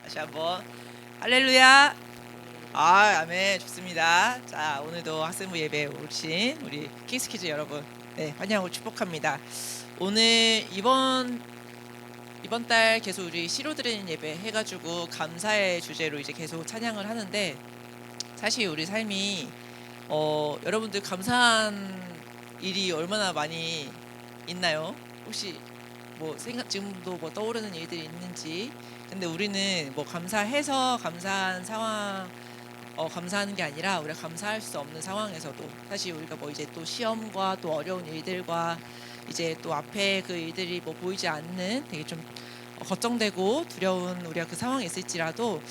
다시 한번 할렐루야. 아멘. 좋습니다. 자, 오늘도 학생부 예배에 오신 우리 킹스키즈 여러분, 환영하고 축복합니다. 오늘 이번 달 계속 우리 시로 드리는 예배 해가지고 감사의 주제로 이제 계속 찬양을 하는데, 사실 우리 삶이 여러분들 감사한 일이 얼마나 많이 있나요? 혹시 뭐 지금도 뭐 떠오르는 일들이 있는지. 근데 우리는 뭐 감사해서 감사한 상황, 감사하는 게 아니라 우리가 감사할 수 없는 상황에서도 사실 우리가 뭐 이제 또 시험과 또 어려운 일들과 이제 또 앞에 그 일들이 뭐 보이지 않는 되게 좀 걱정되고 두려운 우리가 그 상황에 있을지라도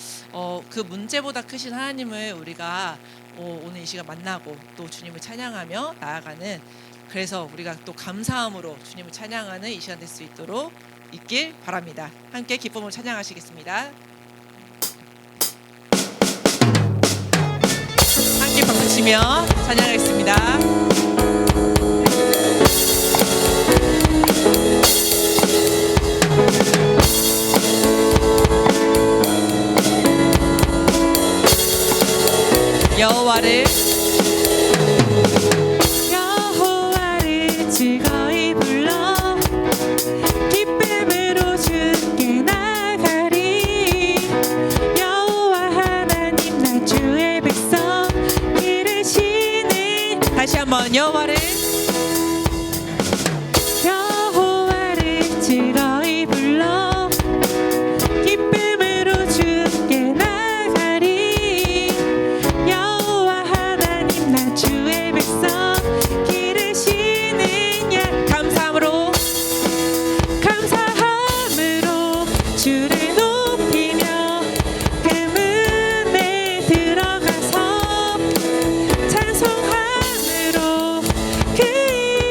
그 문제보다 크신 하나님을 우리가 오늘 이 시간 만나고 또 주님을 찬양하며 나아가는, 그래서 우리가 또 감사함으로 주님을 찬양하는 이 시간 될 수 있도록 있길 바랍니다. 함께 기쁨으로 찬양하시겠습니다. 함께 박수 치며 찬양하겠습니다. 여호와를 즐거이 불러 기쁨으로 주께 나가리. 여호와 하나님 나 주의 백성 기르시는. 다시 한번 여호와를 즐거이 불러 기쁨으로 주께 나가리. 여호와 하나님 나 주의 백성 기르시는 야. 감사함으로 주를 높이며 그 문에 들어가서 찬송함으로 그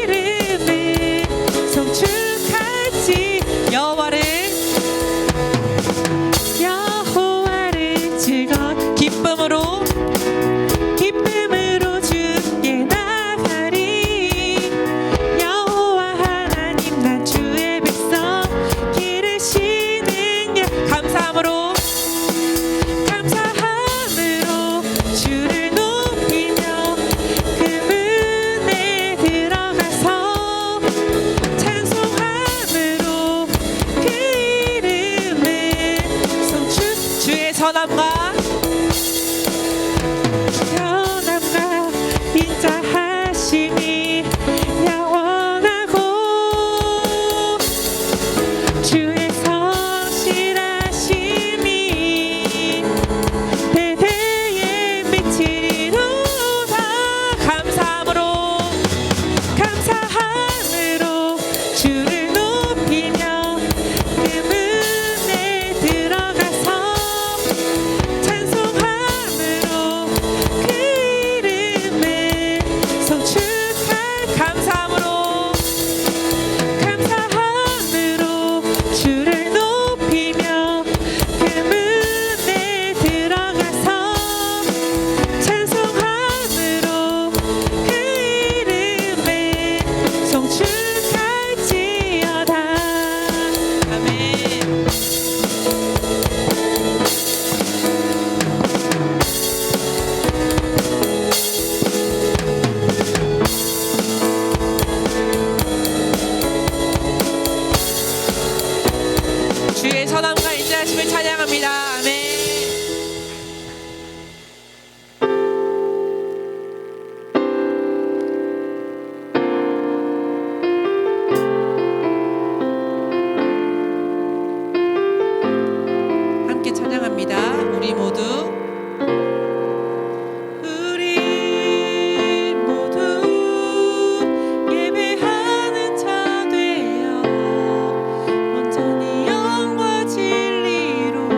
이름을 송축하지. 여호와를 즐거운 기쁨으로 주께 나가리. 여호와 하나님 나 주의 백성 기르시는 야. 감사함으로 주를 높이며 그 문에 들어가서 찬송함으로 그 이름을 송축. 주의 선함과 편함과 인자하심이 영원하고 주의 성실하심이 대대에 미치리로다. 감사함으로 주를 높이며 그 문에 들어가서 찬송함으로 그 이름을 송축할. 감사함으로 주를 높이며 그 문에 들어가서 찬송함으로 그 이름을 송축할지어다. 아멘. 주의 선함과 인자하심을 찬양합니다. 아멘. 함께 찬양합니다. 우리 모두 우리 모두 예배하는 자 되어 온전히 영과 진리로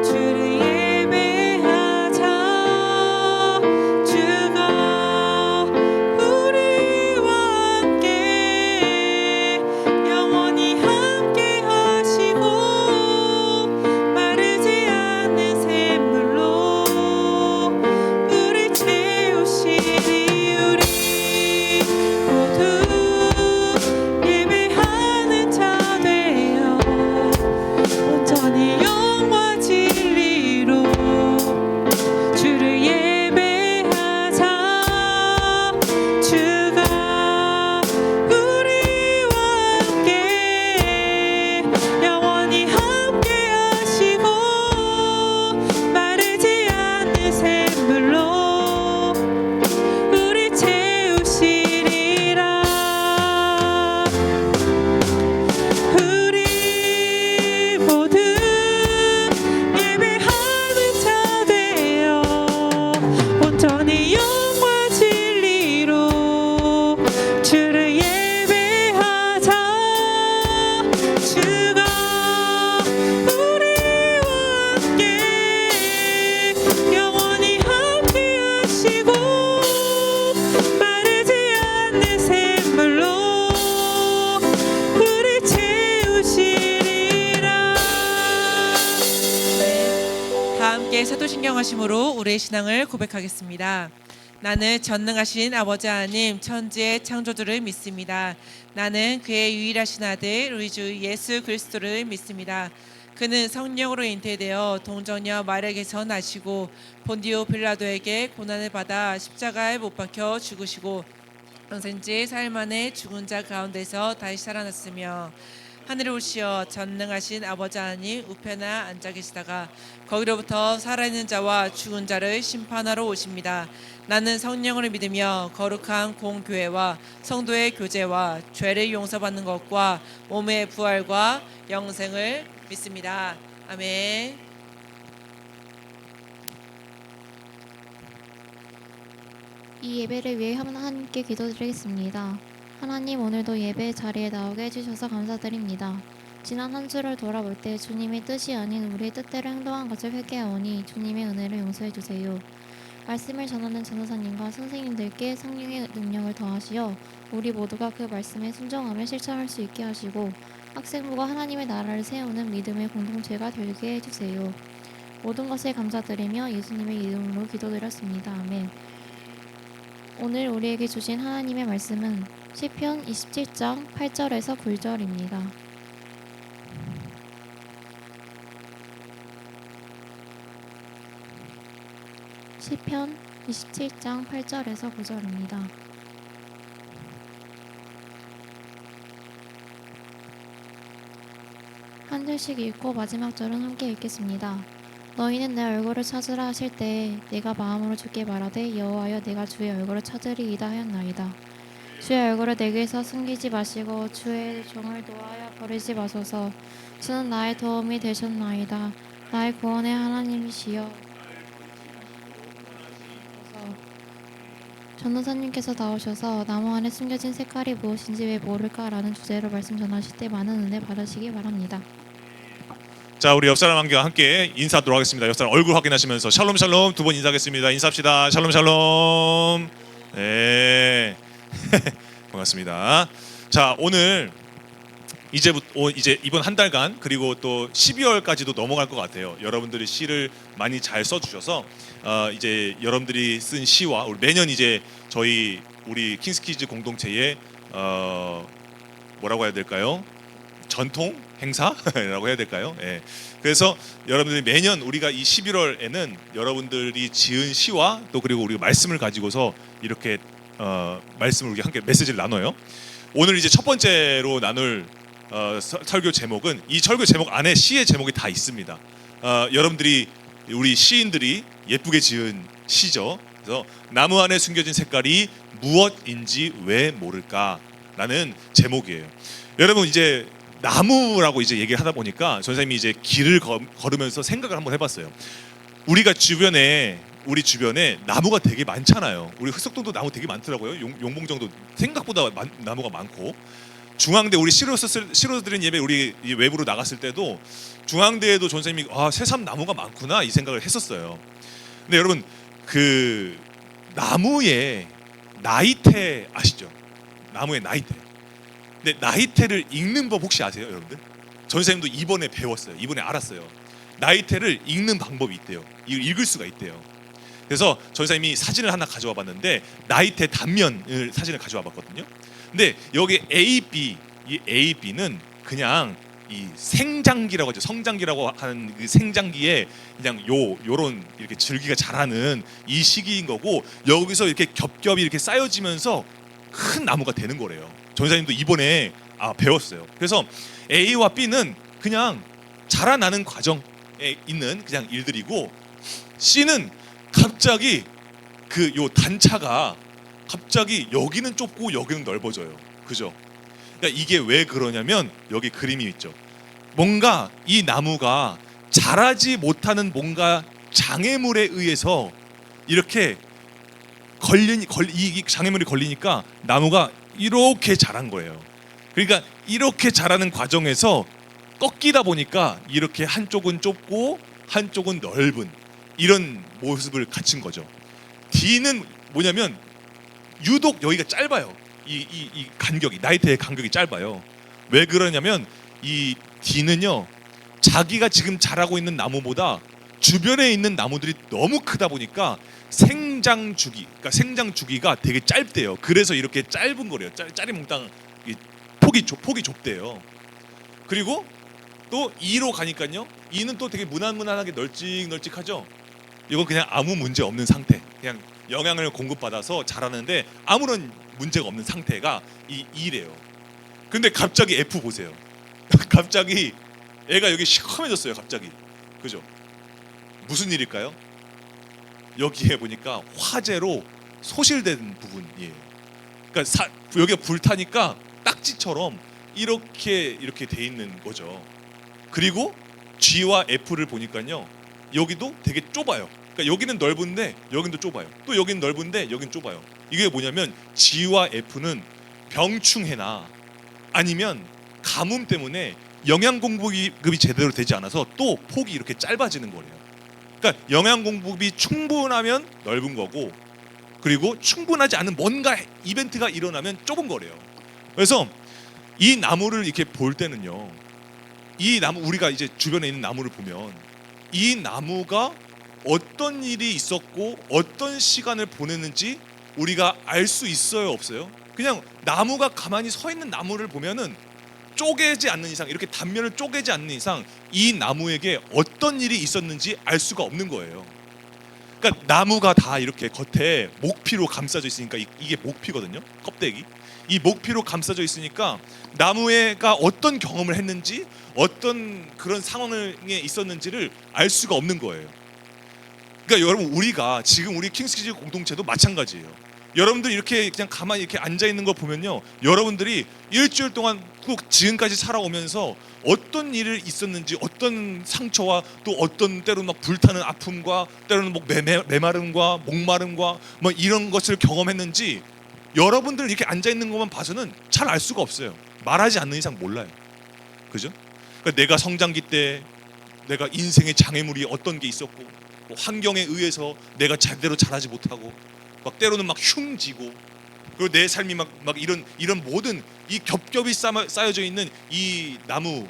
주를 예배하자. 주가 우리와 함께 영원히 함께 하시고 마르지 않는 샘물로 우리 채우시리. 우리 모두 예배하는 자 되어 온전히 함께 사도신경 하심으로 우리의 신앙을 고백하겠습니다. 나는 전능하신 아버지 하나님 천지의 창조주를 믿습니다. 나는 그의 유일하신 아들 우리 주 예수 그리스도를 믿습니다. 그는 성령으로 잉태되어 동정녀 마리아에게서 나시고 본디오 빌라도에게 고난을 받아 십자가에 못 박혀 죽으시고 영생지 사흘 만에 죽은 자 가운데서 다시 살아났으며 하늘에 오시어 전능하신 아버지 하나님 우편에 앉아 계시다가 거기로부터 살아있는 자와 죽은 자를 심판하러 오십니다. 나는 성령을 믿으며 거룩한 공교회와 성도의 교제와 죄를 용서받는 것과 몸의 부활과 영생을 믿습니다. 아멘. 이 예배를 위해 하나님께 기도드리겠습니다. 하나님, 오늘도 예배 자리에 나오게 해주셔서 감사드립니다. 지난 한 주를 돌아볼 때 주님의 뜻이 아닌 우리의 뜻대로 행동한 것을 회개하오니 주님의 은혜를 용서해 주세요. 말씀을 전하는 전도사님과 선생님들께 성령의 능력을 더하시어 우리 모두가 그 말씀에 순종하며 실천할 수 있게 하시고 학생부가 하나님의 나라를 세우는 믿음의 공동체가 되게 해주세요. 모든 것을 감사드리며 예수님의 이름으로 기도드렸습니다. 아멘. 오늘 우리에게 주신 하나님의 말씀은 시편 27장 8절에서 9절입니다. 시편 27장 8절에서 9절입니다. 한 절씩 읽고 마지막 절은 함께 읽겠습니다. 너희는 내 얼굴을 찾으라 하실 때에 내가 마음으로 주께 말하되 여호와여 내가 주의 얼굴을 찾으리이다 하였나이다. 주의 얼굴을 내게서 숨기지 마시고 주의 종을 노하여 버리지 마소서. 주는 나의 도움이 되셨나이다. 나의 구원의 하나님이시여. 전도사님께서 나오셔서 나무 안에 숨겨진 색깔이 무엇인지 왜 모를까라는 주제로 말씀 전하실 때 많은 은혜 받으시기 바랍니다. 자, 우리 옆 사람과 함께 인사하도록 하겠습니다. 옆 사람 얼굴 확인하시면서 샬롬 샬롬 두 번 인사하겠습니다. 인사합시다. 샬롬 샬롬. 네. 반갑습니다. 자, 오늘 이제 이번 한 달간 그리고 또 12월까지도 넘어갈 것 같아요. 여러분들이 시를 많이 잘 써주셔서 이제 여러분들이 쓴 시와 매년 이제 우리 킹스키즈 공동체의 뭐라고 해야 될까요? 전통 행사라고 해야 될까요? 예. 그래서 여러분들이 매년 우리가 이 11월에는 여러분들이 지은 시와 또 그리고 우리가 말씀을 가지고서 이렇게 말씀을 우리 함께 메시지를 나눠요. 오늘 이제 첫 번째로 나눌 설교 제목은 이 설교 제목 안에 시의 제목이 다 있습니다. 여러분들이 우리 시인들이 예쁘게 지은 시죠. 그래서 나무 안에 숨겨진 색깔이 무엇인지 왜 모를까라는 제목이에요. 여러분 이제 나무라고 이제 얘기를 하다 보니까 선생님이 이제 길을 걸으면서 생각을 한번 해봤어요. 우리 주변에 나무가 되게 많잖아요. 우리 흑석동도 나무 되게 많더라고요. 용봉정도 생각보다 나무가 많고 중앙대 우리 실어드린 예배 우리 외부로 나갔을 때도 중앙대에도 선생님이 새삼 나무가 많구나 이 생각을 했었어요. 근데 여러분 그 나무의 나이테 아시죠? 나무의 나이테. 근데 나이테를 읽는 법 혹시 아세요, 여러분들? 선생님도 이번에 배웠어요. 이번에 알았어요. 나이테를 읽는 방법이 있대요. 읽을 수가 있대요. 그래서 선생님이 사진을 하나 가져와 봤는데 나이테 단면을 사진을 가져와 봤거든요. 근데 여기 A, B, 이 A, B는 그냥 이 생장기라고 하죠. 성장기라고 하는 그 생장기에 그냥 요런 이렇게 줄기가 자라는 이 시기인 거고 여기서 이렇게 겹겹이 이렇게 쌓여지면서 큰 나무가 되는 거래요. 전사님도 이번에 배웠어요. 그래서 A와 B는 그냥 자라나는 과정에 있는 그냥 일들이고 C는 갑자기 요 단차가 갑자기 여기는 좁고 여기는 넓어져요. 그죠? 그러니까 이게 왜 그러냐면 여기 그림이 있죠. 뭔가 이 나무가 자라지 못하는 뭔가 장애물에 의해서 이렇게 이 장애물이 걸리니까 나무가 이렇게 자란 거예요. 그러니까 이렇게 자라는 과정에서 꺾이다 보니까 이렇게 한쪽은 좁고 한쪽은 넓은 이런 모습을 갖춘 거죠. D는 뭐냐면 유독 여기가 짧아요. 이 간격이 나이테의 간격이 짧아요. 왜 그러냐면 이 D는요 자기가 지금 자라고 있는 나무보다 주변에 있는 나무들이 너무 크다 보니까 생장 주기가 되게 짧대요. 그래서 이렇게 짧은 거래요. 짜리몽땅 폭이 좁대요. 그리고 또 2로 가니까요. 2는 또 되게 무난무난하게 널찍널찍하죠. 이건 그냥 아무 문제 없는 상태. 그냥 영양을 공급받아서 자라는데 아무런 문제가 없는 상태가 이 2래요. 근데 갑자기 F 보세요. 갑자기 애가 여기 시커매졌어요. 갑자기. 그죠? 무슨 일일까요? 여기에 보니까 화재로 소실된 부분이에요. 그러니까 여기가 불타니까 딱지처럼 이렇게 돼 있는 거죠. 그리고 G와 F를 보니까요. 여기도 되게 좁아요. 그러니까 여기는 넓은데 여기도 좁아요. 또 여기는 넓은데 여기는 좁아요. 이게 뭐냐면 G와 F는 병충해나 아니면 가뭄 때문에 영양 공급이 제대로 되지 않아서 또 폭이 이렇게 짧아지는 거예요. 그러니까 영양 공급이 충분하면 넓은 거고, 그리고 충분하지 않은 뭔가 이벤트가 일어나면 좁은 거래요. 그래서 이 나무를 이렇게 볼 때는요, 이 나무, 우리가 이제 주변에 있는 나무를 보면 이 나무가 어떤 일이 있었고 어떤 시간을 보냈는지 우리가 알 수 있어요, 없어요? 그냥 나무가 가만히 서 있는 나무를 보면은 쪼개지 않는 이상, 이렇게 단면을 쪼개지 않는 이상 이 나무에게 어떤 일이 있었는지 알 수가 없는 거예요. 그러니까 나무가 다 이렇게 겉에 목피로 감싸져 있으니까, 이게 목피거든요, 껍데기. 이 목피로 감싸져 있으니까 나무가 어떤 경험을 했는지, 어떤 그런 상황에 있었는지를 알 수가 없는 거예요. 그러니까 여러분, 우리가 지금 우리 킹스키즈 공동체도 마찬가지예요. 여러분들 이렇게 그냥 가만히 이렇게 앉아 있는 거 보면요, 여러분들이 일주일 동안 꼭 지금까지 살아오면서 어떤 일이 있었는지, 어떤 상처와 또 어떤 때로는 막 불타는 아픔과 때로는 뭐 메마름과 목마름과 뭐 이런 것을 경험했는지 여러분들 이렇게 앉아 있는 것만 봐서는 잘 알 수가 없어요. 말하지 않는 이상 몰라요. 그죠? 그러니까 내가 성장기 때 내가 인생의 장애물이 어떤 게 있었고, 뭐 환경에 의해서 내가 제대로 자라지 못하고, 막 때로는 막 흉지고, 그리고 내 삶이 막 이런 모든 이 겹겹이 쌓여져 있는 이 나무,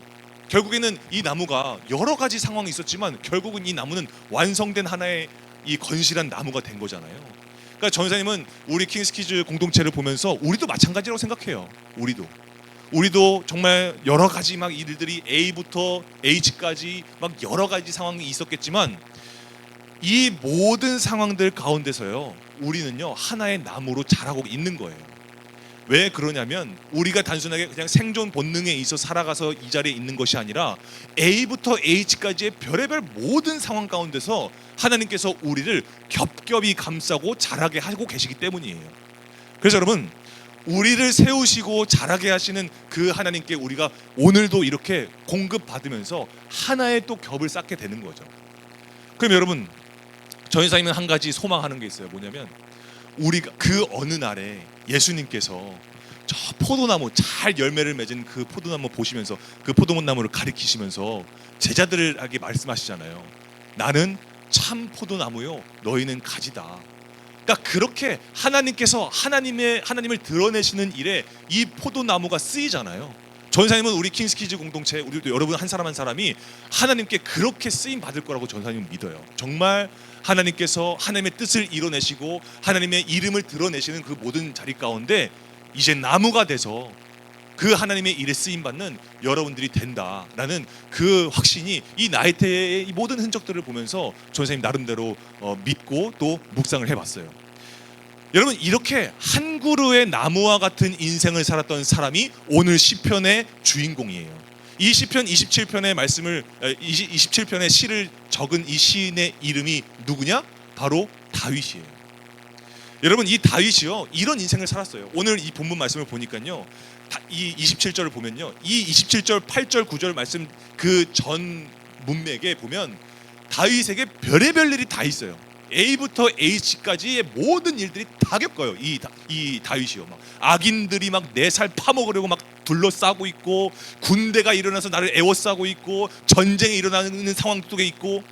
결국에는 이 나무가 여러 가지 상황이 있었지만 결국은 이 나무는 완성된 하나의 이 건실한 나무가 된 거잖아요. 그러니까 전사님은 우리 킹스키즈 공동체를 보면서 우리도 마찬가지라고 생각해요. 우리도 정말 여러 가지 막 일들이 A부터 H까지 막 여러 가지 상황이 있었겠지만, 이 모든 상황들 가운데서요, 우리는요 하나의 나무로 자라고 있는 거예요. 왜 그러냐면 우리가 단순하게 그냥 생존 본능에 있어 살아가서 이 자리에 있는 것이 아니라 A부터 H까지의 별의별 모든 상황 가운데서 하나님께서 우리를 겹겹이 감싸고 자라게 하고 계시기 때문이에요. 그래서 여러분, 우리를 세우시고 자라게 하시는 그 하나님께 우리가 오늘도 이렇게 공급받으면서 하나의 또 겹을 쌓게 되는 거죠. 그럼 여러분, 전사님은 한 가지 소망하는 게 있어요. 뭐냐면 우리가 그 어느 날에 예수님께서 저 포도나무 잘 열매를 맺은 그 포도나무 보시면서, 그 포도나무를 가리키시면서 제자들에게 말씀하시잖아요. 나는 참 포도나무요, 너희는 가지다. 그러니까 그렇게 하나님께서 하나님을 드러내시는 일에 이 포도나무가 쓰이잖아요. 전사님은 우리 킹스키즈 공동체, 우리도 여러분 한 사람 한 사람이 하나님께 그렇게 쓰임 받을 거라고 전사님은 믿어요. 정말 하나님께서 하나님의 뜻을 이뤄내시고 하나님의 이름을 드러내시는 그 모든 자리 가운데 이제 나무가 돼서 그 하나님의 일에 쓰임 받는 여러분들이 된다라는 그 확신이 이 나이테의 이 모든 흔적들을 보면서 전사님 나름대로 믿고 또 묵상을 해봤어요. 여러분, 이렇게 한 그루의 나무와 같은 인생을 살았던 사람이 오늘 시편의 주인공이에요. 이 시편 27편의 말씀을 27편의 시를 적은 이 시인의 이름이 누구냐? 바로 다윗이에요. 여러분, 이 다윗이요, 이런 인생을 살았어요. 오늘 이 본문 말씀을 보니까요, 이 27절을 보면요, 이 27절, 8절, 9절 말씀 그 전 문맥에 보면 다윗에게 별의별 일이 다 있어요. A부터 H까지의 모든 일들이 다 겪어요. 이 다윗이요, 막 악인들이 막 내 살 파먹으려고 막 둘러싸고 있고, 군대가 일어나서 나를 애워싸고 있고, 전쟁이 일어나는 상황 속에 있고,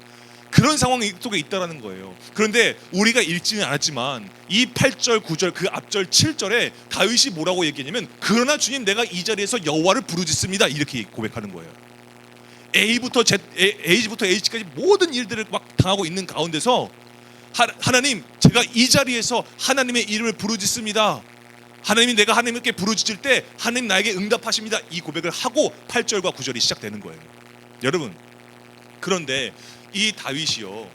그런 상황 속에 있다라는 거예요. 그런데 우리가 읽지는 않았지만 이 8절, 9절, 그 앞절 7절에 다윗이 뭐라고 얘기했냐면, 그러나 주님, 내가 이 자리에서 여호와를 부르짖습니다, 이렇게 고백하는 거예요. A부터 H까지 모든 일들을 막 당하고 있는 가운데서 하나님, 제가 이 자리에서 하나님의 이름을 부르짖습니다. 하나님이 내가 하나님께 부르짖을 때 하나님 나에게 응답하십니다. 이 고백을 하고 8절과 9절이 시작되는 거예요. 여러분, 그런데 이 다윗이요,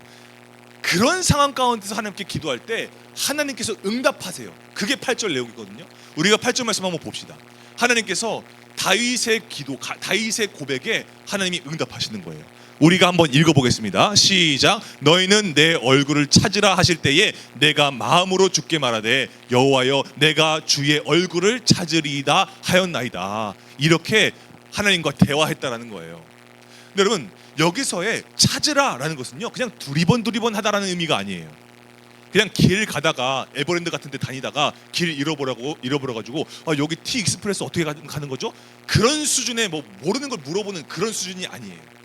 그런 상황 가운데서 하나님께 기도할 때 하나님께서 응답하세요. 그게 8절 내용이거든요. 우리가 8절 말씀 한번 봅시다. 하나님께서 다윗의 기도, 다윗의 고백에 하나님이 응답하시는 거예요. 우리가 한번 읽어보겠습니다. 시작. 너희는 내 얼굴을 찾으라 하실 때에 내가 마음으로 주께 말하되 여호와여 내가 주의 얼굴을 찾으리이다 하였나이다. 이렇게 하나님과 대화했다라는 거예요. 근데 여러분, 여기서의 찾으라라는 것은요, 그냥 두리번 하다라는 의미가 아니에요. 그냥 길 가다가 에버랜드 같은 데 다니다가 길 잃어버려가지고 여기 T 익스프레스 어떻게 가는 거죠? 그런 수준의 뭐 모르는 걸 물어보는 그런 수준이 아니에요.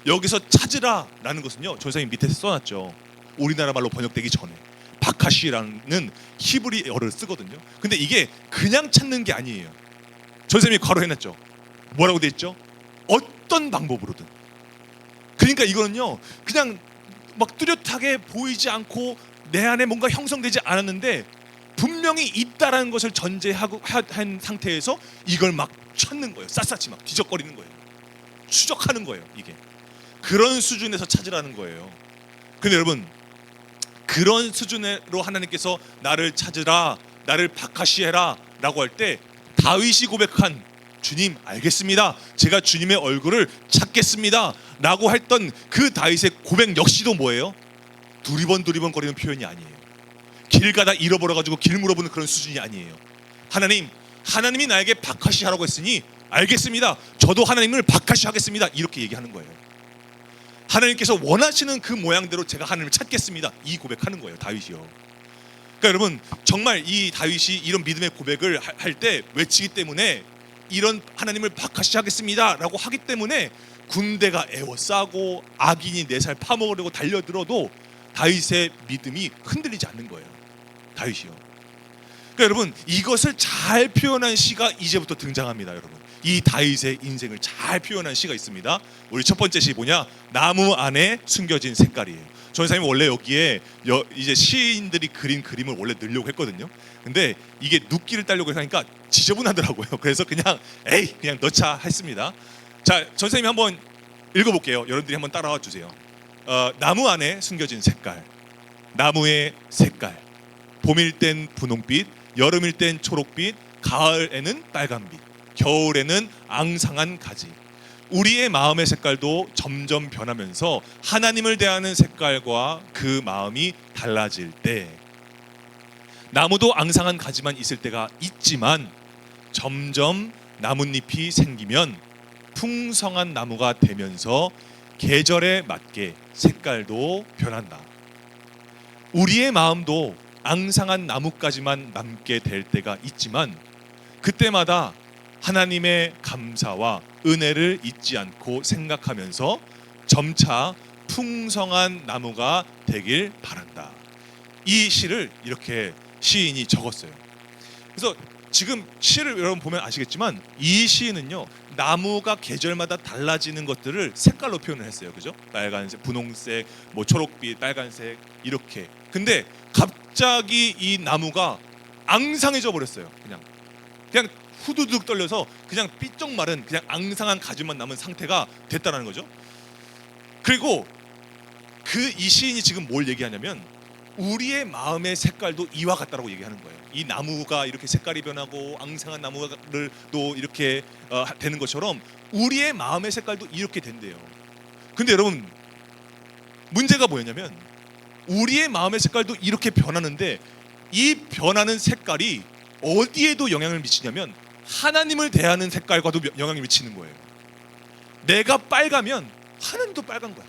여기서 찾으라라는 것은요, 전사님 밑에 써놨죠. 우리나라 말로 번역되기 전에 바카시라는 히브리어를 쓰거든요. 근데 이게 그냥 찾는 게 아니에요. 전사님이 괄호해놨죠. 뭐라고 돼 있죠? 어떤 방법으로든. 그러니까 이거는요, 그냥 막 뚜렷하게 보이지 않고 내 안에 뭔가 형성되지 않았는데 분명히 있다라는 것을 전제하고 한 상태에서 이걸 막 찾는 거예요. 샅샅이 막 뒤적거리는 거예요. 추적하는 거예요. 이게 그런 수준에서 찾으라는 거예요. 근데 여러분, 그런 수준으로 하나님께서 나를 찾으라, 나를 바카시해라 라고 할 때 다윗이 고백한 주님 알겠습니다, 제가 주님의 얼굴을 찾겠습니다 라고 했던 그 다윗의 고백 역시도 뭐예요? 두리번 거리는 표현이 아니에요. 길 가다 잃어버려가지고 길 물어보는 그런 수준이 아니에요. 하나님이 나에게 바카시하라고 했으니 알겠습니다, 저도 하나님을 바카시하겠습니다, 이렇게 얘기하는 거예요. 하나님께서 원하시는 그 모양대로 제가 하나님을 찾겠습니다, 이 고백하는 거예요, 다윗이요. 그러니까 여러분, 정말 이 다윗이 이런 믿음의 고백을 할 때 외치기 때문에, 이런 하나님을 바카시하겠습니다 라고 하기 때문에 군대가 에워싸고 악인이 내 살 파먹으려고 달려들어도 다윗의 믿음이 흔들리지 않는 거예요, 다윗이요. 그러니까 여러분, 이것을 잘 표현한 시가 이제부터 등장합니다. 여러분, 이 다윗의 인생을 잘 표현한 시가 있습니다. 우리 첫 번째 시 뭐냐? 나무 안에 숨겨진 색깔이에요. 전사님이 원래 여기에 이제 시인들이 그린 그림을 원래 넣으려고 했거든요. 근데 이게 눕기를 따려고 하니까 지저분하더라고요. 그래서 그냥 넣자 했습니다. 자, 전사님이 한번 읽어볼게요. 여러분들이 한번 따라와 주세요. 나무 안에 숨겨진 색깔, 나무의 색깔. 봄일 땐 분홍빛, 여름일 땐 초록빛, 가을에는 빨간빛, 겨울에는 앙상한 가지. 우리의 마음의 색깔도 점점 변하면서 하나님을 대하는 색깔과 그 마음이 달라질 때, 나무도 앙상한 가지만 있을 때가 있지만 점점 나뭇잎이 생기면 풍성한 나무가 되면서 계절에 맞게 색깔도 변한다. 우리의 마음도 앙상한 나뭇가지만 남게 될 때가 있지만 그때마다 하나님의 감사와 은혜를 잊지 않고 생각하면서 점차 풍성한 나무가 되길 바란다. 이 시를 이렇게 시인이 적었어요. 그래서 지금 시를 여러분 보면 아시겠지만 이 시인은요, 나무가 계절마다 달라지는 것들을 색깔로 표현을 했어요. 그죠? 빨간색, 분홍색, 뭐 초록빛, 빨간색 이렇게. 근데 갑자기 이 나무가 앙상해져 버렸어요. 그냥 후두둑 떨려서 그냥 삐쩍 마른 그냥 앙상한 가지만 남은 상태가 됐다라는 거죠. 그리고 이 시인이 지금 뭘 얘기하냐면 우리의 마음의 색깔도 이와 같다라고 얘기하는 거예요. 이 나무가 이렇게 색깔이 변하고 앙상한 나무를 또 이렇게 되는 것처럼 우리의 마음의 색깔도 이렇게 된대요. 근데 여러분, 문제가 뭐였냐면 우리의 마음의 색깔도 이렇게 변하는데 이 변하는 색깔이 어디에도 영향을 미치냐면 하나님을 대하는 색깔과도 영향을 미치는 거예요. 내가 빨가면 하나님도 빨간 거야.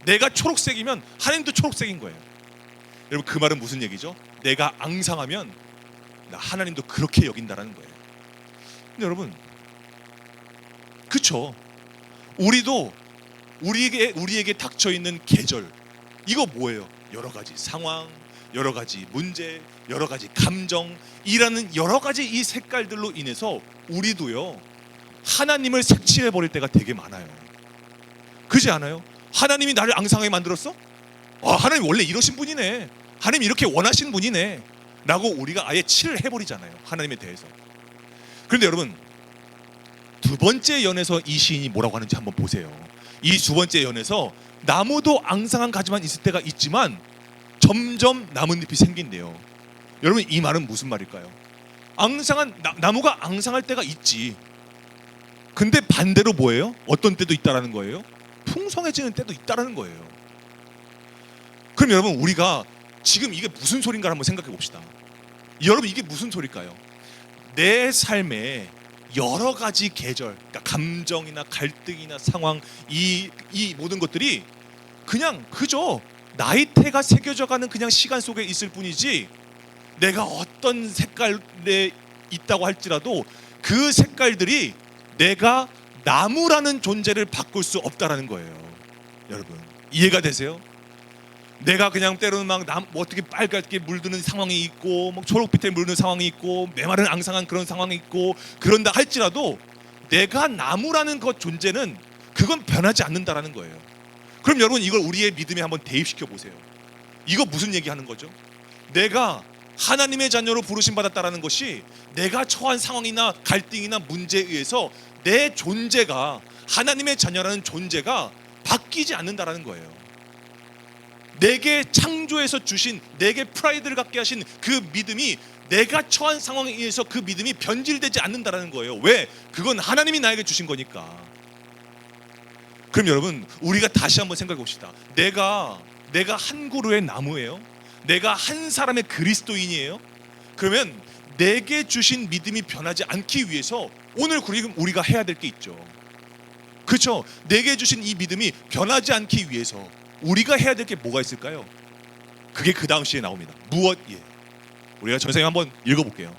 내가 초록색이면 하나님도 초록색인 거예요. 여러분, 그 말은 무슨 얘기죠? 내가 앙상하면 하나님도 그렇게 여긴다라는 거예요. 근데 여러분, 그쵸? 우리도 우리에게 닥쳐 있는 계절, 이거 뭐예요? 여러 가지 상황, 여러 가지 문제, 여러 가지 감정이라는 여러 가지 이 색깔들로 인해서 우리도요, 하나님을 색칠해 버릴 때가 되게 많아요. 그렇지 않아요? 하나님이 나를 앙상하게 만들었어? 하나님 원래 이러신 분이네. 하나님 이렇게 원하신 분이네 라고 우리가 아예 칠을 해버리잖아요, 하나님에 대해서. 그런데 여러분, 두 번째 연에서 이 시인이 뭐라고 하는지 한번 보세요. 이 두 번째 연에서 나무도 앙상한 가지만 있을 때가 있지만 점점 나뭇잎이 생긴대요. 여러분, 이 말은 무슨 말일까요? 나무가 앙상할 때가 있지. 근데 반대로 뭐예요? 어떤 때도 있다라는 거예요? 풍성해지는 때도 있다라는 거예요. 그럼 여러분, 우리가 지금 이게 무슨 소린가 한번 생각해 봅시다. 여러분, 이게 무슨 소릴까요? 내 삶에 여러 가지 계절, 그러니까 감정이나 갈등이나 상황, 이 모든 것들이 그냥 그저 나이테가 새겨져가는 그냥 시간 속에 있을 뿐이지, 내가 어떤 색깔에 있다고 할지라도 그 색깔들이 내가 나무라는 존재를 바꿀 수 없다라는 거예요. 여러분, 이해가 되세요? 내가 그냥 때로는 막 어떻게 빨갛게 물드는 상황이 있고, 막 초록빛에 물드는 상황이 있고, 메마른 앙상한 그런 상황이 있고, 그런다 할지라도 내가 나무라는 것 존재는 그건 변하지 않는다라는 거예요. 그럼 여러분, 이걸 우리의 믿음에 한번 대입시켜 보세요. 이거 무슨 얘기하는 거죠? 내가 하나님의 자녀로 부르심 받았다라는 것이 내가 처한 상황이나 갈등이나 문제에 의해서 내 존재가, 하나님의 자녀라는 존재가 바뀌지 않는다라는 거예요. 내게 창조해서 주신, 내게 프라이드를 갖게 하신 그 믿음이 내가 처한 상황에 의해서 그 믿음이 변질되지 않는다라는 거예요. 왜? 그건 하나님이 나에게 주신 거니까. 그럼 여러분, 우리가 다시 한번 생각해 봅시다. 내가 한 그루의 나무예요? 내가 한 사람의 그리스도인이에요? 그러면 내게 주신 믿음이 변하지 않기 위해서 오늘 우리가 해야 될 게 있죠. 그렇죠? 내게 주신 이 믿음이 변하지 않기 위해서 우리가 해야 될 게 뭐가 있을까요? 그게 그 다음 시에 나옵니다. 무엇? 우리가 전생에 한번 읽어볼게요.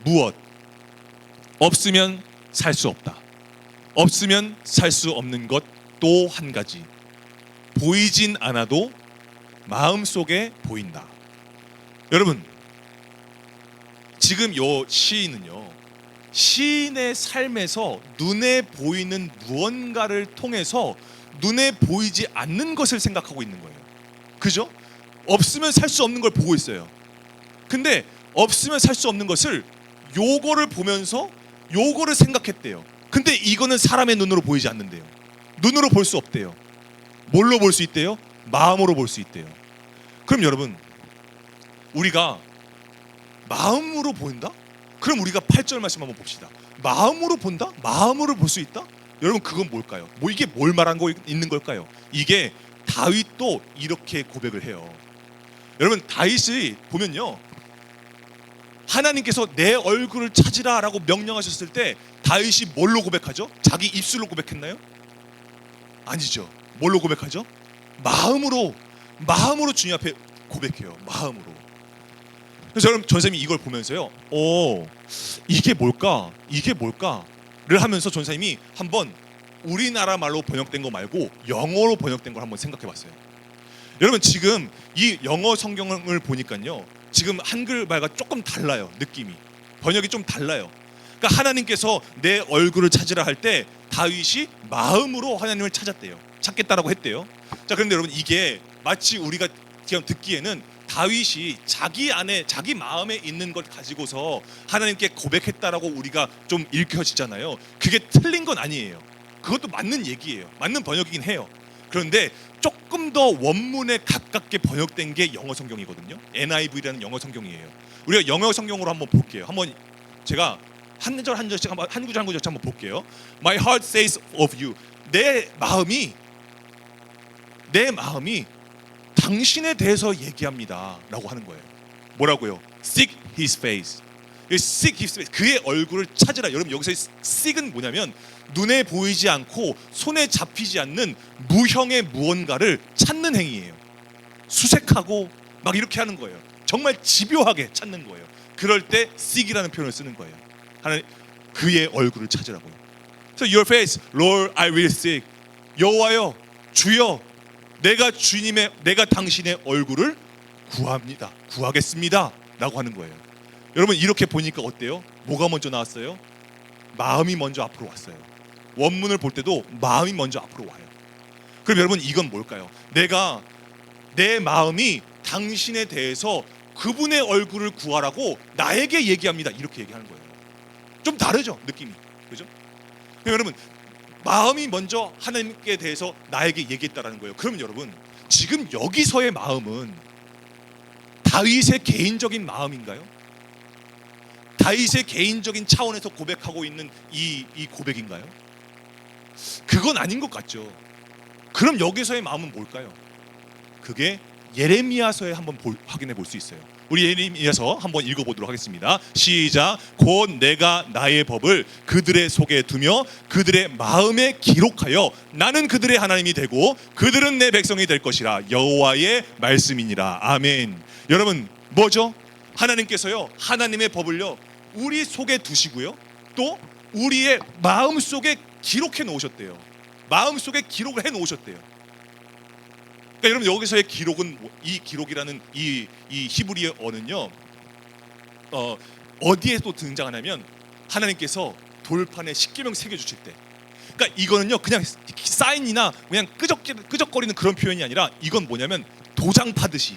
무엇? 없으면 살 수 없다. 없으면 살 수 없는 것 또 한 가지. 보이진 않아도 마음속에 보인다. 여러분, 지금 요 시인은요, 시인의 삶에서 눈에 보이는 무언가를 통해서 눈에 보이지 않는 것을 생각하고 있는 거예요. 그죠? 없으면 살 수 없는 걸 보고 있어요. 근데 없으면 살 수 없는 것을 요거를 보면서 요거를 생각했대요. 근데 이거는 사람의 눈으로 보이지 않는데요. 눈으로 볼 수 없대요. 뭘로 볼 수 있대요? 마음으로 볼 수 있대요. 그럼 여러분, 우리가 마음으로 보인다? 그럼 우리가 8절 말씀 한번 봅시다. 마음으로 본다? 마음으로 볼 수 있다? 여러분, 그건 뭘까요? 이게 뭘 말한 거 있는 걸까요? 이게 다윗도 이렇게 고백을 해요. 여러분, 다윗이 보면요, 하나님께서 내 얼굴을 찾으라라고 명령하셨을 때 다윗이 뭘로 고백하죠? 자기 입술로 고백했나요? 아니죠. 뭘로 고백하죠? 마음으로 주님 앞에 고백해요. 마음으로. 그래서 여러분, 전사님이 이걸 보면서요, 이게 뭘까를 하면서 전사님이 한번 우리나라 말로 번역된 거 말고 영어로 번역된 걸 한번 생각해 봤어요. 여러분, 지금 이 영어 성경을 보니까요, 지금 한글말과 조금 달라요. 느낌이, 번역이 좀 달라요. 그러니까 하나님께서 내 얼굴을 찾으라 할 때 다윗이 마음으로 하나님을 찾겠다라고 했대요. 자, 그런데 여러분, 이게 마치 우리가 지금 듣기에는 다윗이 자기 안에, 자기 마음에 있는 것 가지고서 하나님께 고백했다라고 우리가 좀 읽혀지잖아요. 그게 틀린 건 아니에요. 그것도 맞는 얘기예요. 맞는 번역이긴 해요. 그런데 조금 더 원문에 가깝게 번역된 게 영어 성경이거든요. NIV라는 영어 성경이에요. 우리가 영어 성경으로 한번 볼게요. 한번 제가 한 구절 한 구절씩 한번 볼게요. My heart says of you. 내 마음이 당신에 대해서 얘기합니다 라고 하는 거예요. 뭐라고요? Seek his face. Seek his face. 그의 얼굴을 찾으라. 여러분, 여기서 seek은 뭐냐면 눈에 보이지 않고 손에 잡히지 않는 무형의 무언가를 찾는 행위예요. 수색하고 막 이렇게 하는 거예요. 정말 집요하게 찾는 거예요. 그럴 때 seek이라는 표현을 쓰는 거예요. 하나님, 그의 얼굴을 찾으라고요. So your face, Lord, I will seek. 여호와여, 주여, 내가 당신의 얼굴을 구합니다. 구하겠습니다 라고 하는 거예요. 여러분, 이렇게 보니까 어때요? 뭐가 먼저 나왔어요? 마음이 먼저 앞으로 왔어요. 원문을 볼 때도 마음이 먼저 앞으로 와요. 그럼 여러분 이건 뭘까요? 내가 내 마음이 당신에 대해서 그분의 얼굴을 구하라고 나에게 얘기합니다. 이렇게 얘기하는 거예요. 좀 다르죠, 느낌이. 그죠? 여러분 마음이 먼저 하나님께 대해서 나에게 얘기했다라는 거예요. 그러면 여러분 지금 여기서의 마음은 다윗의 개인적인 마음인가요? 다윗의 개인적인 차원에서 고백하고 있는 이 고백인가요? 그건 아닌 것 같죠. 그럼 여기서의 마음은 뭘까요? 그게 예레미야서에 한번 확인해 볼 수 있어요. 우리 예레미야서 한번 읽어보도록 하겠습니다. 시작. 곧 내가 나의 법을 그들의 속에 두며 그들의 마음에 기록하여 나는 그들의 하나님이 되고 그들은 내 백성이 될 것이라. 여호와의 말씀이니라. 아멘. 여러분 뭐죠? 하나님께서요 하나님의 법을요 우리 속에 두시고요 또 우리의 마음 속에 기록해 놓으셨대요. 마음 속에 기록을 해 놓으셨대요. 그러니까 여러분 여기서의 기록은 이 기록이라는 이 히브리어는요 어디에 또 등장하냐면 하나님께서 돌판에 십계명 새겨 주실 때. 그러니까 이거는요 그냥 사인이나 그냥 끄적거리는 그런 표현이 아니라 이건 뭐냐면 도장 파듯이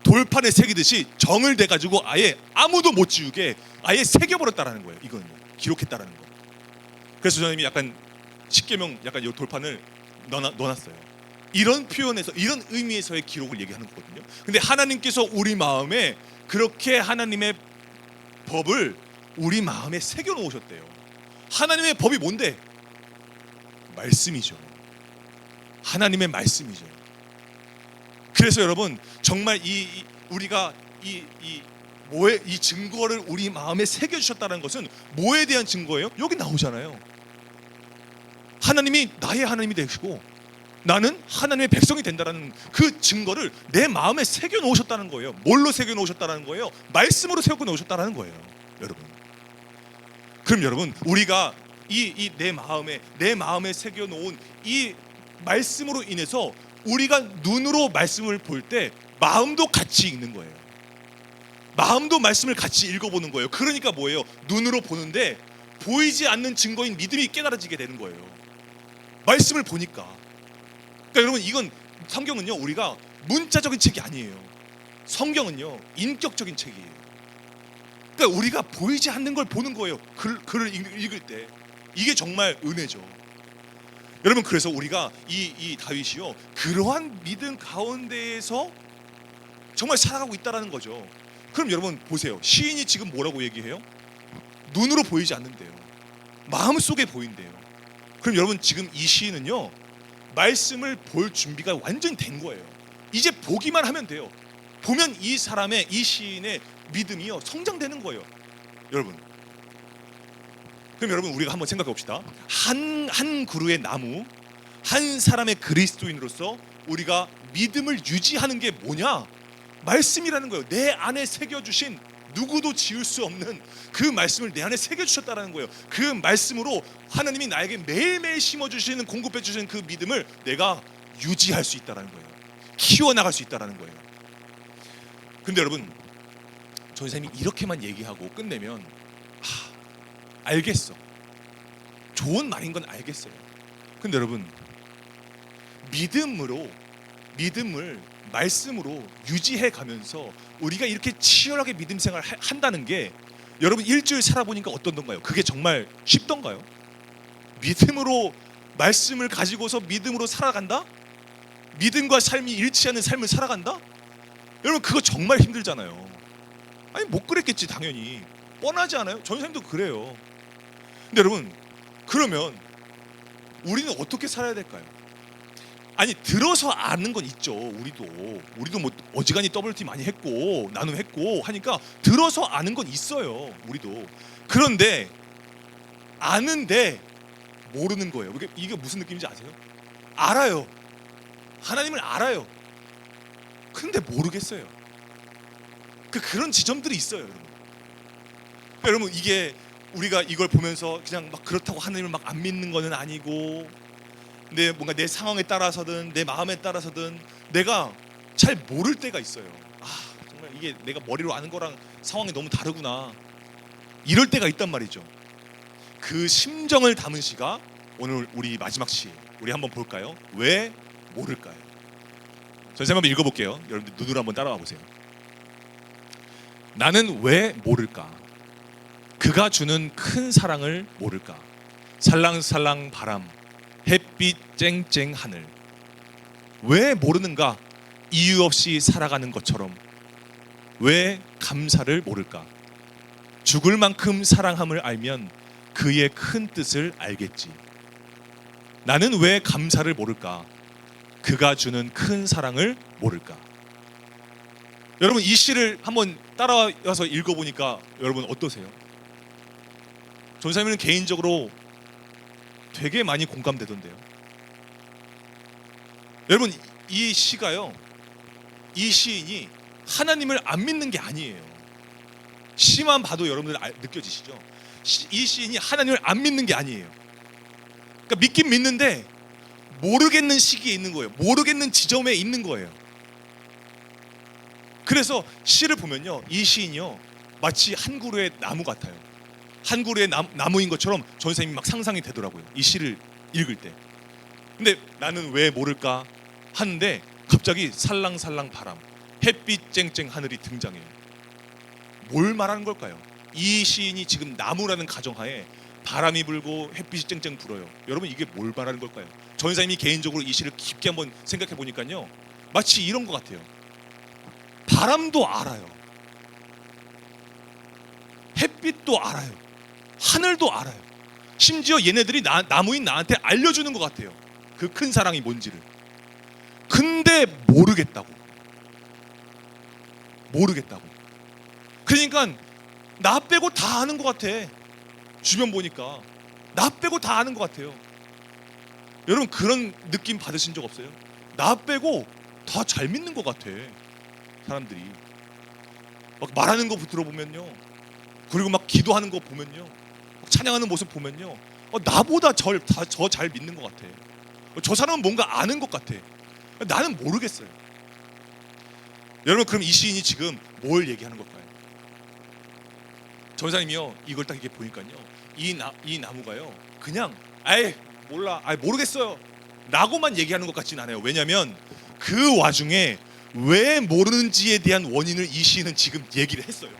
돌판에 새기듯이 정을 대 가지고 아예 아무도 못 지우게 아예 새겨 버렸다라는 거예요. 이거는 기록했다라는 거. 그래서 저님이 약간 십계명 약간 이 돌판을 넣어놨어요. 이런 표현에서 이런 의미에서의 기록을 얘기하는 거거든요. 근데 하나님께서 우리 마음에 그렇게 하나님의 법을 우리 마음에 새겨 놓으셨대요. 하나님의 법이 뭔데? 말씀이죠. 하나님의 말씀이죠. 그래서 여러분 정말 우리가 이 증거를 우리 마음에 새겨 주셨다는 것은 뭐에 대한 증거예요? 여기 나오잖아요. 하나님이 나의 하나님이 되시고 나는 하나님의 백성이 된다는 그 증거를 내 마음에 새겨 놓으셨다는 거예요. 뭘로 새겨 놓으셨다는 거예요? 말씀으로 새겨 놓으셨다는 거예요, 여러분. 그럼 여러분 우리가 내 마음에 새겨 놓은 이 말씀으로 인해서 우리가 눈으로 말씀을 볼 때 마음도 같이 읽는 거예요. 마음도 말씀을 같이 읽어보는 거예요. 그러니까 뭐예요? 눈으로 보는데 보이지 않는 증거인 믿음이 깨달아지게 되는 거예요. 말씀을 보니까. 그러니까 여러분 이건 성경은요 우리가 문자적인 책이 아니에요. 성경은요 인격적인 책이에요. 그러니까 우리가 보이지 않는 걸 보는 거예요. 글을 읽을 때 이게 정말 은혜죠. 여러분 그래서 우리가 이 다윗이요 그러한 믿음 가운데에서 정말 살아가고 있다라는 거죠. 그럼 여러분 보세요. 시인이 지금 뭐라고 얘기해요? 눈으로 보이지 않는데요. 마음속에 보인대요. 그럼 여러분 지금 이 시인은요 말씀을 볼 준비가 완전히 된 거예요. 이제 보기만 하면 돼요. 보면 이 사람의 이 시인의 믿음이요 성장되는 거예요. 여러분 그럼 여러분 우리가 한번 생각해 봅시다. 한 그루의 나무 한 사람의 그리스도인으로서 우리가 믿음을 유지하는 게 뭐냐? 말씀이라는 거예요. 내 안에 새겨주신 누구도 지울 수 없는 그 말씀을 내 안에 새겨주셨다는 거예요. 그 말씀으로 하나님이 나에게 매일매일 심어주시는 공급해주시는 그 믿음을 내가 유지할 수 있다는 거예요. 키워나갈 수 있다는 거예요. 근데 여러분 전생님이 이렇게만 얘기하고 끝내면 알겠어. 좋은 말인 건 알겠어요. 근데 여러분 믿음을 말씀으로 유지해 가면서 우리가 이렇게 치열하게 믿음 생활 한다는 게 여러분 일주일 살아보니까 어떤던가요? 그게 정말 쉽던가요? 믿음으로 말씀을 가지고서 믿음으로 살아간다? 믿음과 삶이 일치하는 삶을 살아간다? 여러분 그거 정말 힘들잖아요. 아니 못 그랬겠지 당연히. 뻔하지 않아요? 전생도 그래요. 근데 여러분 그러면 우리는 어떻게 살아야 될까요? 아니 들어서 아는 건 있죠. 우리도 뭐 어지간히 WT 많이 했고 나눔했고 하니까 들어서 아는 건 있어요. 우리도. 그런데 아는데 모르는 거예요. 이게 무슨 느낌인지 아세요? 알아요. 하나님을 알아요. 근데 모르겠어요. 그런 지점들이 있어요, 여러분. 여러분 이게 우리가 이걸 보면서 그냥 막 그렇다고 하나님을 막 안 믿는 거는 아니고 뭔가 내 상황에 따라서든 내 마음에 따라서든 내가 잘 모를 때가 있어요. 정말 이게 내가 머리로 아는 거랑 상황이 너무 다르구나. 이럴 때가 있단 말이죠. 그 심정을 담은 시가 오늘 우리 마지막 시 우리 한번 볼까요? 왜 모를까요? 선생님 한번 읽어볼게요. 여러분들 눈으로 한번 따라와 보세요. 나는 왜 모를까? 그가 주는 큰 사랑을 모를까? 살랑살랑 바람, 햇빛 쨍쨍 하늘. 왜 모르는가? 이유 없이 살아가는 것처럼. 왜 감사를 모를까? 죽을 만큼 사랑함을 알면 그의 큰 뜻을 알겠지. 나는 왜 감사를 모를까? 그가 주는 큰 사랑을 모를까? 여러분 이 시를 한번 따라와서 읽어보니까 여러분 어떠세요? 전사님은 개인적으로 되게 많이 공감되던데요. 여러분 이 시가요, 이 시인이 하나님을 안 믿는 게 아니에요. 시만 봐도 여러분들 느껴지시죠? 이 시인이 하나님을 안 믿는 게 아니에요. 그러니까 믿긴 믿는데 모르겠는 시기에 있는 거예요. 모르겠는 지점에 있는 거예요. 그래서 시를 보면요, 이 시인이요 마치 한 그루의 나무 같아요. 한 그루의 나무인 것처럼 전생님이 막 상상이 되더라고요, 이 시를 읽을 때. 근데 나는 왜 모를까 하는데 갑자기 살랑살랑 바람, 햇빛 쨍쨍 하늘이 등장해요. 뭘 말하는 걸까요? 이 시인이 지금 나무라는 가정하에 바람이 불고 햇빛이 쨍쨍 불어요. 여러분 이게 뭘 말하는 걸까요? 전사님이 개인적으로 이 시를 깊게 한번 생각해 보니까요, 마치 이런 것 같아요. 바람도 알아요, 햇빛도 알아요, 하늘도 알아요. 심지어 얘네들이 나무인 나한테 알려주는 것 같아요, 그 큰 사랑이 뭔지를. 근데 모르겠다고. 그러니까 나 빼고 다 아는 것 같아. 주변 보니까 나 빼고 다 아는 것 같아요. 여러분 그런 느낌 받으신 적 없어요? 나 빼고 다 잘 믿는 것 같아, 사람들이. 막 말하는 거 들어보면요, 그리고 막 기도하는 거 보면요, 막 찬양하는 모습 보면요, 나보다 저 잘 믿는 것 같아. 저 사람은 뭔가 아는 것 같아. 나는 모르겠어요. 여러분 그럼 이 시인이 지금 뭘 얘기하는 걸까요? 전사님이요 이걸 딱 이렇게 보니까요, 이 나무가요 그냥 몰라, 모르겠어요 라고만 얘기하는 것 같진 않아요. 왜냐하면 그 와중에 왜 모르는지에 대한 원인을 이 시인은 지금 얘기를 했어요.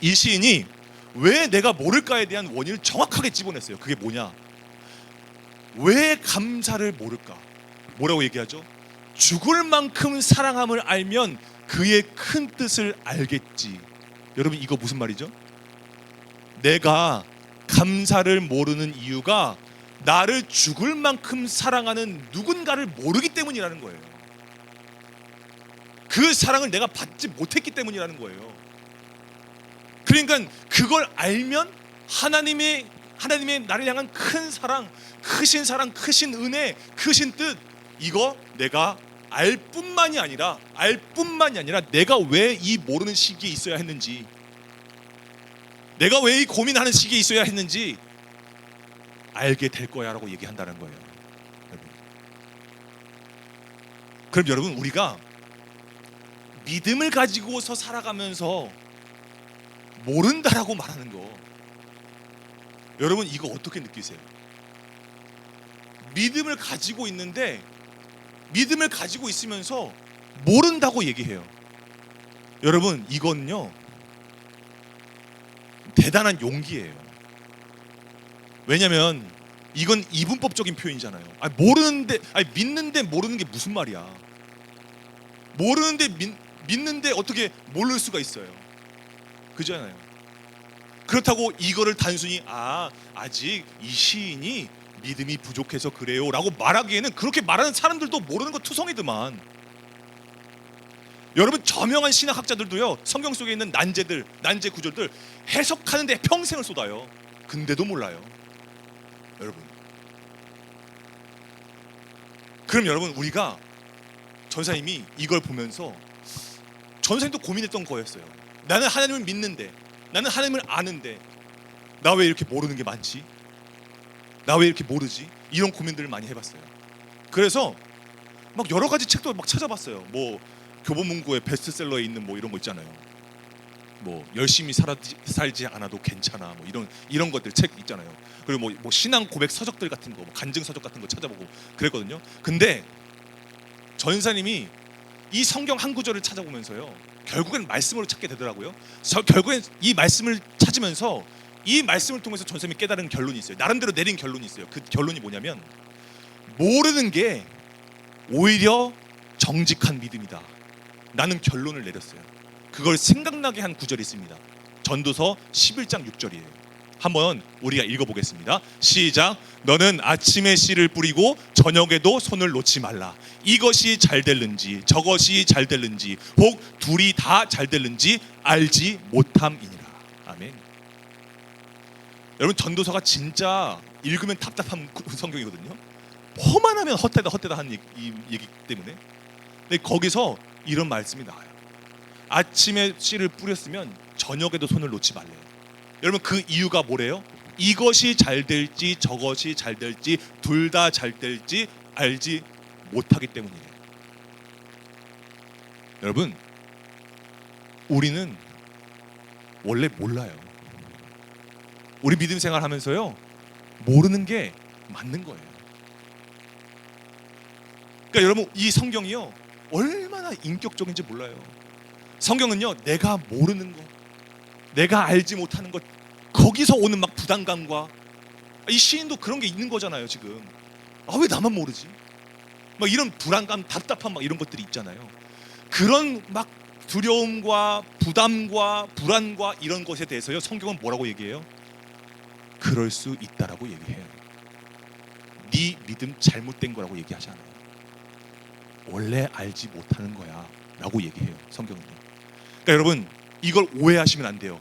이 시인이 왜 내가 모를까에 대한 원인을 정확하게 집어냈어요. 그게 뭐냐? 왜 감사를 모를까? 뭐라고 얘기하죠? 죽을 만큼 사랑함을 알면 그의 큰 뜻을 알겠지. 여러분 이거 무슨 말이죠? 내가 감사를 모르는 이유가 나를 죽을 만큼 사랑하는 누군가를 모르기 때문이라는 거예요. 그 사랑을 내가 받지 못했기 때문이라는 거예요. 그러니까 그걸 알면 하나님의 나를 향한 큰 사랑, 크신 은혜, 크신 뜻, 이거 내가 알 뿐만이 아니라 내가 왜 이 모르는 시기에 있어야 했는지, 내가 왜 이 고민하는 시기에 있어야 했는지 알게 될 거야 라고 얘기한다는 거예요. 그럼 여러분 우리가 믿음을 가지고서 살아가면서 모른다라고 말하는 거, 여러분 이거 어떻게 느끼세요? 믿음을 가지고 있는데 믿음을 가지고 있으면서 모른다고 얘기해요. 여러분 이건요 대단한 용기예요. 왜냐면 이건 이분법적인 표현이잖아요. 믿는데 모르는 게 무슨 말이야? 모르는데 믿는데 어떻게 모를 수가 있어요? 그잖아요. 그렇다고 이거를 단순히 아직 이 시인이 믿음이 부족해서 그래요 라고 말하기에는, 그렇게 말하는 사람들도 모르는 거 투성이더만. 여러분 저명한 신학학자들도요 성경 속에 있는 난제 구절들 해석하는데 평생을 쏟아요. 근데도 몰라요, 여러분. 그럼 여러분 우리가, 전사님이 이걸 보면서 전사님도 고민했던 거였어요. 나는 하나님을 믿는데, 나는 하나님을 아는데 나 왜 이렇게 모르는 게 많지? 나 왜 이렇게 모르지? 이런 고민들을 많이 해봤어요. 그래서 막 여러 가지 책도 막 찾아봤어요. 뭐 교보문고의 베스트셀러에 있는 뭐 이런 거 있잖아요. 뭐 열심히 살지 않아도 괜찮아 뭐 이런 것들 책 있잖아요. 그리고 뭐 신앙 고백 서적들 같은 거, 뭐 간증 서적 같은 거 찾아보고 그랬거든요. 근데 전사님이 이 성경 한 구절을 찾아보면서요, 결국엔 말씀으로 찾게 되더라고요. 결국엔 이 말씀을 찾으면서 이 말씀을 통해서 전사님이 깨달은 결론이 있어요. 나름대로 내린 결론이 있어요. 그 결론이 뭐냐면 모르는 게 오히려 정직한 믿음이다 라는 결론을 내렸어요. 그걸 생각나게 한 구절이 있습니다. 전도서 11장 6절이에요. 한번 우리가 읽어보겠습니다. 시작. 너는 아침에 씨를 뿌리고 저녁에도 손을 놓지 말라. 이것이 잘 될는지 저것이 잘 될는지 혹 둘이 다 잘 될는지 알지 못함이니라. 아멘. 여러분, 전도서가 진짜 읽으면 답답한 성경이거든요. 뭐만 하면 헛되다 하는 이 얘기 때문에. 근데 거기서 이런 말씀이 나와요. 아침에 씨를 뿌렸으면 저녁에도 손을 놓지 말래요. 여러분, 그 이유가 뭐래요? 이것이 잘 될지 저것이 잘 될지 둘 다 잘 될지 알지 못하기 때문이에요. 여러분, 우리는 원래 몰라요. 우리 믿음 생활 하면서요, 모르는 게 맞는 거예요. 그러니까 여러분, 이 성경이요 얼마나 인격적인지 몰라요. 성경은요, 내가 모르는 거, 내가 알지 못하는 것, 거기서 오는 막 부담감과, 이 시인도 그런 게 있는 거잖아요. 지금 왜 나만 모르지? 막 이런 불안감, 답답함 막 이런 것들이 있잖아요. 그런 막 두려움과 부담과 불안과 이런 것에 대해서요, 성경은 뭐라고 얘기해요? 그럴 수 있다라고 얘기해요. 네 믿음 잘못된 거라고 얘기하지 않아요. 원래 알지 못하는 거야 라고 얘기해요, 성경은요. 그러니까 여러분, 이걸 오해하시면 안 돼요.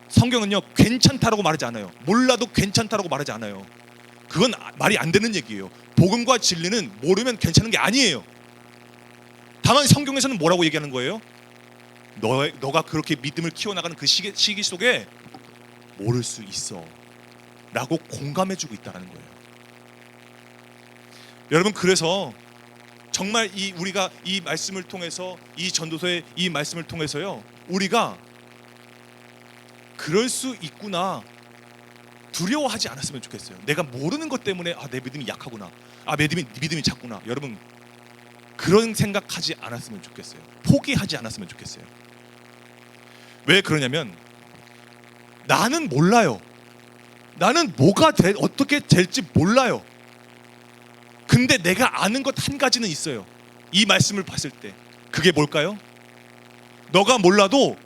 성경은요, 괜찮다라고 말하지 않아요. 몰라도 괜찮다라고 말하지 않아요. 그건 말이 안 되는 얘기예요. 복음과 진리는 모르면 괜찮은 게 아니에요. 다만 성경에서는 뭐라고 얘기하는 거예요? 너가 그렇게 믿음을 키워나가는 그 시기 속에 모를 수 있어 라고 공감해주고 있다는 거예요. 여러분, 그래서 정말 우리가 이 말씀을 통해서, 이 전도서의 이 말씀을 통해서요, 우리가 그럴 수 있구나 두려워하지 않았으면 좋겠어요. 내가 모르는 것 때문에 내 믿음이 약하구나, 내 믿음이 작구나. 여러분, 그런 생각하지 않았으면 좋겠어요. 포기하지 않았으면 좋겠어요. 왜 그러냐면, 나는 몰라요. 나는 뭐가 어떻게 될지 몰라요. 근데 내가 아는 것 한 가지는 있어요. 이 말씀을 봤을 때 그게 뭘까요? 너가 몰라도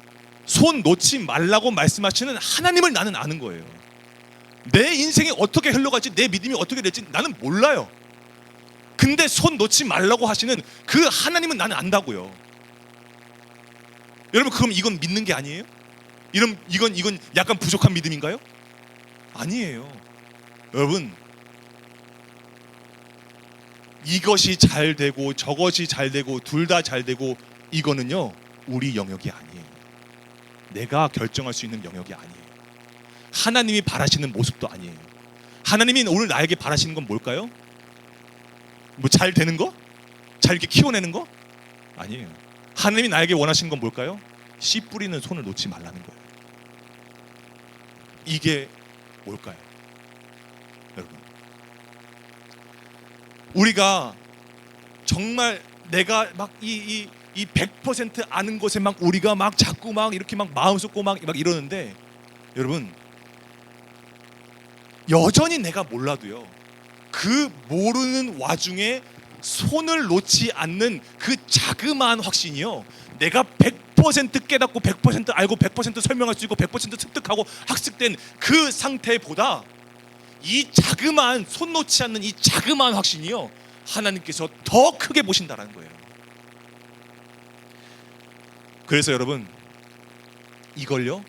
손 놓지 말라고 말씀하시는 하나님을 나는 아는 거예요. 내 인생이 어떻게 흘러갈지, 내 믿음이 어떻게 될지 나는 몰라요. 근데 손 놓지 말라고 하시는 그 하나님은 나는 안다고요. 여러분, 그럼 이건 믿는 게 아니에요? 이건 약간 부족한 믿음인가요? 아니에요. 여러분, 이것이 잘 되고 저것이 잘 되고 둘 다 잘 되고, 이거는요 우리 영역이 아니에요. 내가 결정할 수 있는 영역이 아니에요. 하나님이 바라시는 모습도 아니에요. 하나님이 오늘 나에게 바라시는 건 뭘까요? 뭐 잘 되는 거? 잘 이렇게 키워내는 거? 아니에요. 하나님이 나에게 원하시는 건 뭘까요? 씨 뿌리는 손을 놓지 말라는 거예요. 이게 뭘까요? 여러분, 우리가 정말 내가 막 이 100% 아는 것에 막 우리가 막 자꾸 막 이렇게 막 마음 쏟고 막 이러는데, 여러분, 여전히 내가 몰라도요, 그 모르는 와중에 손을 놓지 않는 그 자그마한 확신이요, 내가 100% 깨닫고 100% 알고 100% 설명할 수 있고 100% 습득하고 학습된 그 상태보다 이 자그마한, 손 놓지 않는 이 자그마한 확신이요, 하나님께서 더 크게 보신다는 거예요. 그래서 여러분, 이걸요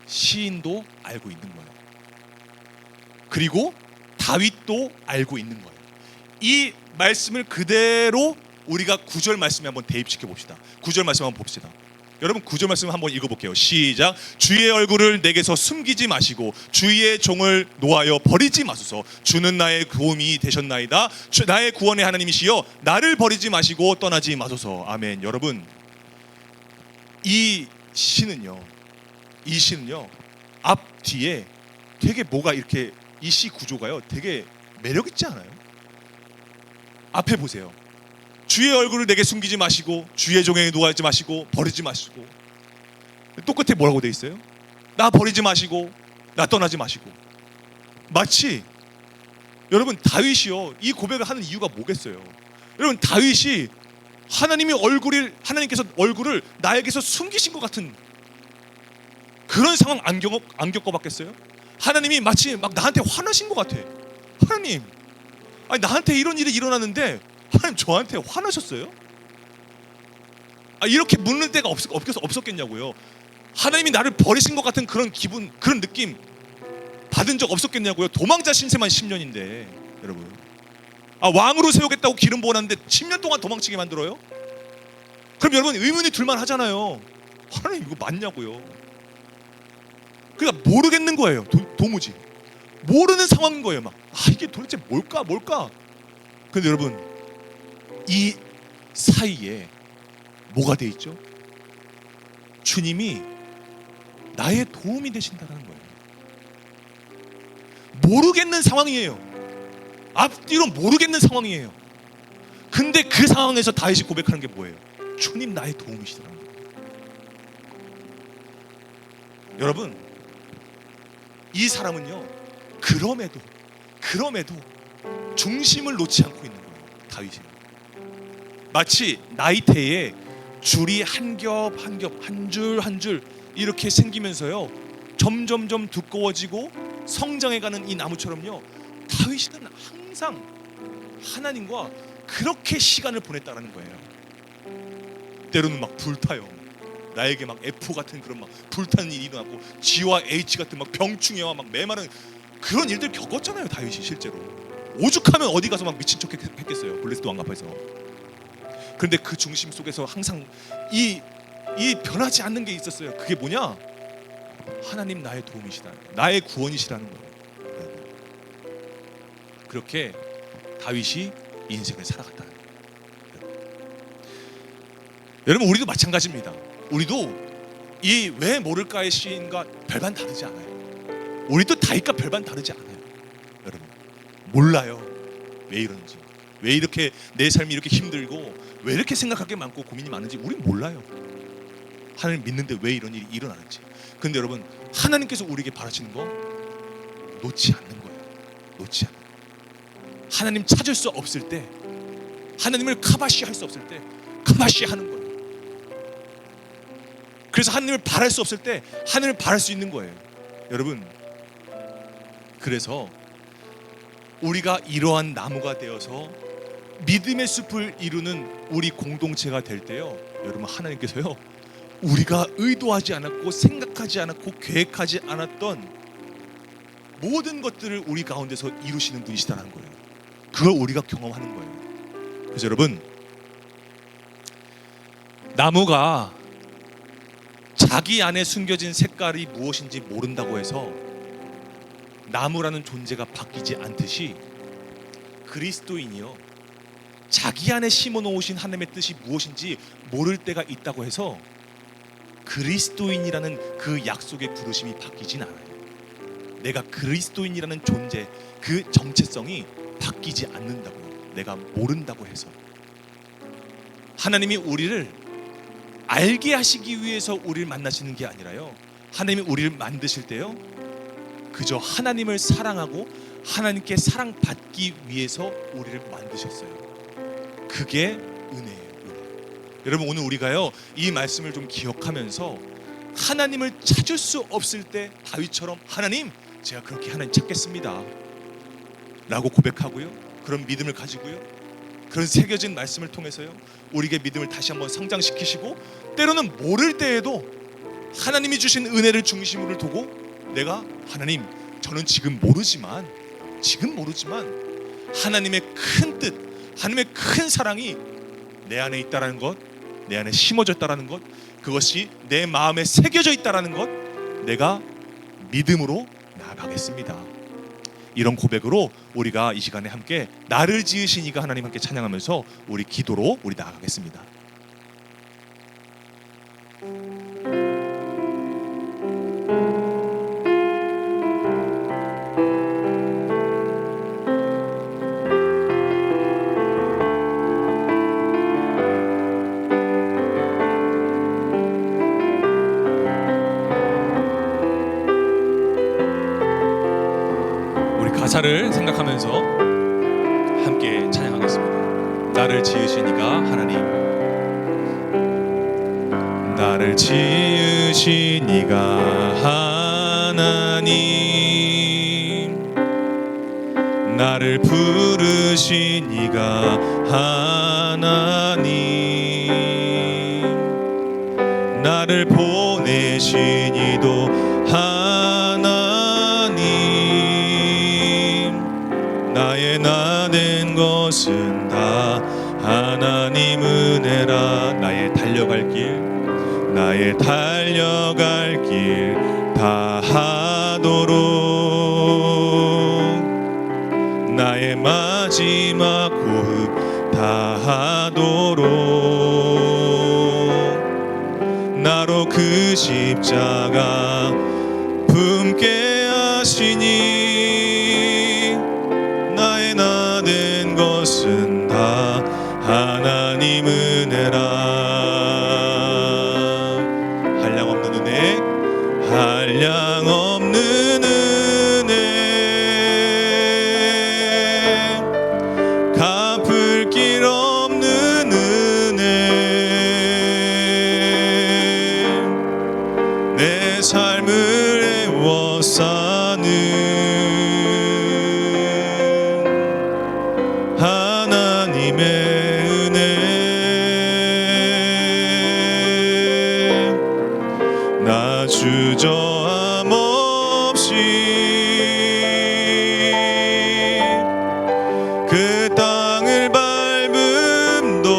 시인도 알고 있는 거예요. 그리고 다윗도 알고 있는 거예요. 이 말씀을 그대로 우리가 9절 말씀에 한번 대입시켜 봅시다. 9절 말씀 한번 봅시다. 여러분, 9절 말씀 한번 읽어볼게요. 시작. 주의 얼굴을 내게서 숨기지 마시고 주의 종을 노하여 버리지 마소서. 주는 나의 도움이 되셨나이다. 나의 구원의 하나님이시여 나를 버리지 마시고 떠나지 마소서. 아멘. 여러분, 이 시는요 이 시는요 앞 뒤에 되게 뭐가 이렇게 이 시 구조가요 되게 매력 있지 않아요? 앞에 보세요. 주의 얼굴을 내게 숨기지 마시고 주의 종에게 노하지 마시고 버리지 마시고. 또 끝에 뭐라고 돼 있어요? 나 버리지 마시고 나 떠나지 마시고. 마치 여러분 다윗이요 이 고백을 하는 이유가 뭐겠어요? 여러분 다윗이 하나님께서 얼굴을 나에게서 숨기신 것 같은 그런 상황 안 겪어봤겠어요? 하나님이 마치 막 나한테 화나신 것 같아. 하나님, 아니 나한테 이런 일이 일어났는데 하나님 저한테 화나셨어요? 이렇게 묻는 때가 없었겠냐고요. 하나님이 나를 버리신 것 같은 그런 기분, 그런 느낌 받은 적 없었겠냐고요. 도망자 신세만 10년인데 여러분, 왕으로 세우겠다고 기름 부어놨는데 10년 동안 도망치게 만들어요? 그럼 여러분 의문이 들만 하잖아요. 하나님 이거 맞냐고요. 그러니까 모르겠는 거예요. 도무지 모르는 상황인 거예요. 막 이게 도대체 뭘까? 근데 여러분 이 사이에 뭐가 돼 있죠? 주님이 나의 도움이 되신다는 거예요. 모르겠는 상황이에요. 앞뒤로 모르겠는 상황이에요. 근데 그 상황에서 다윗이 고백하는 게 뭐예요? 주님 나의 도움이시더라는 거예요. 여러분 이 사람은요 그럼에도 중심을 놓지 않고 있는 거예요. 다윗이 마치 나이테에 줄이 한 겹 한 줄 이렇게 생기면서요 점점점 두꺼워지고 성장해가는 이 나무처럼요 다윗은 항상 하나님과 그렇게 시간을 보냈다는 거예요. 때로는 막 불타요. 나에게 막 F 같은 그런 막 불타는 일이 일어나고 G와 H 같은 막 병충해와 막 메마른 그런 일들 겪었잖아요. 다윗이 실제로 오죽하면 어디 가서 막 미친 척 했겠어요. 블레셋 왕 앞에서. 그런데 그 중심 속에서 항상 이 변하지 않는 게 있었어요. 그게 뭐냐? 하나님 나의 도움이시다, 나의 구원이시라는 거예요. 그렇게 다윗이 인생을 살아갔다는 거예요. 여러분 우리도 마찬가지입니다. 우리도 이 왜 모를까의 시인과 별반 다르지 않아요. 우리도 다윗과 별반 다르지 않아요. 여러분 몰라요. 왜 이런지, 왜 이렇게 내 삶이 이렇게 힘들고 왜 이렇게 생각할 게 많고 고민이 많은지 우린 몰라요. 하나님 믿는데 왜 이런 일이 일어나는지. 근데 여러분 하나님께서 우리에게 바라시는 거 놓지 않는 거예요. 놓지 않는 거예요. 하나님 찾을 수 없을 때, 하나님을 카바시 할 수 없을 때 카바시 하는 거예요. 그래서 하나님을 바랄 수 없을 때 하나님을 바랄 수 있는 거예요. 여러분 그래서 우리가 이러한 나무가 되어서 믿음의 숲을 이루는 우리 공동체가 될 때요 여러분 하나님께서요 우리가 의도하지 않았고 생각하지 않았고 계획하지 않았던 모든 것들을 우리 가운데서 이루시는 분이시다는 거예요. 그걸 우리가 경험하는 거예요. 그래서 여러분 나무가 자기 안에 숨겨진 색깔이 무엇인지 모른다고 해서 나무라는 존재가 바뀌지 않듯이 그리스도인이요 자기 안에 심어놓으신 하나님의 뜻이 무엇인지 모를 때가 있다고 해서 그리스도인이라는 그 약속의 부르심이 바뀌진 않아요. 내가 그리스도인이라는 존재, 그 정체성이 바뀌지 않는다고요. 내가 모른다고 해서. 하나님이 우리를 알게 하시기 위해서 우리를 만나시는 게 아니라요 하나님이 우리를 만드실 때요 그저 하나님을 사랑하고 하나님께 사랑받기 위해서 우리를 만드셨어요. 그게 은혜예요. 여러분 오늘 우리가요 이 말씀을 좀 기억하면서 하나님을 찾을 수 없을 때 다윗처럼 하나님 제가 그렇게 하나님 찾겠습니다 라고 고백하고요 그런 믿음을 가지고요 그런 새겨진 말씀을 통해서요 우리에게 믿음을 다시 한번 성장시키시고 때로는 모를 때에도 하나님이 주신 은혜를 중심으로 두고 내가 하나님 저는 지금 모르지만 하나님의 큰 뜻, 하나님의 큰 사랑이 내 안에 있다라는 것, 내 안에 심어졌다라는 것, 그것이 내 마음에 새겨져 있다라는 것 내가 믿음으로 나아가겠습니다. 이런 고백으로 우리가 이 시간에 함께 나를 지으신 이가 하나님 함께 찬양하면서 우리 기도로 우리 나아가겠습니다. 가사를 생각하면서 함께 찬양하겠습니다. 나를 지으신 이가 하나님, 나를 지으신 이가 하나님, 나를 부르신 이가 하나님, 나를 보내신 이도 하나님, 나의 나 된 것은 다 하나님 은혜라. 나의 달려갈 길, 나의 달려갈 길 다하도록, 나의 마지막 호흡 다하도록, 나로 그 십자가 품게 하시니, 나의 나 된 것은 다 하나님 은혜라. 한량없는 은혜, 한량없는 은혜, 갚을 길 없는 은혜, 내 삶을 애워싸는 하나님의 은혜, 나 주저함 없이 그 땅을 밟음도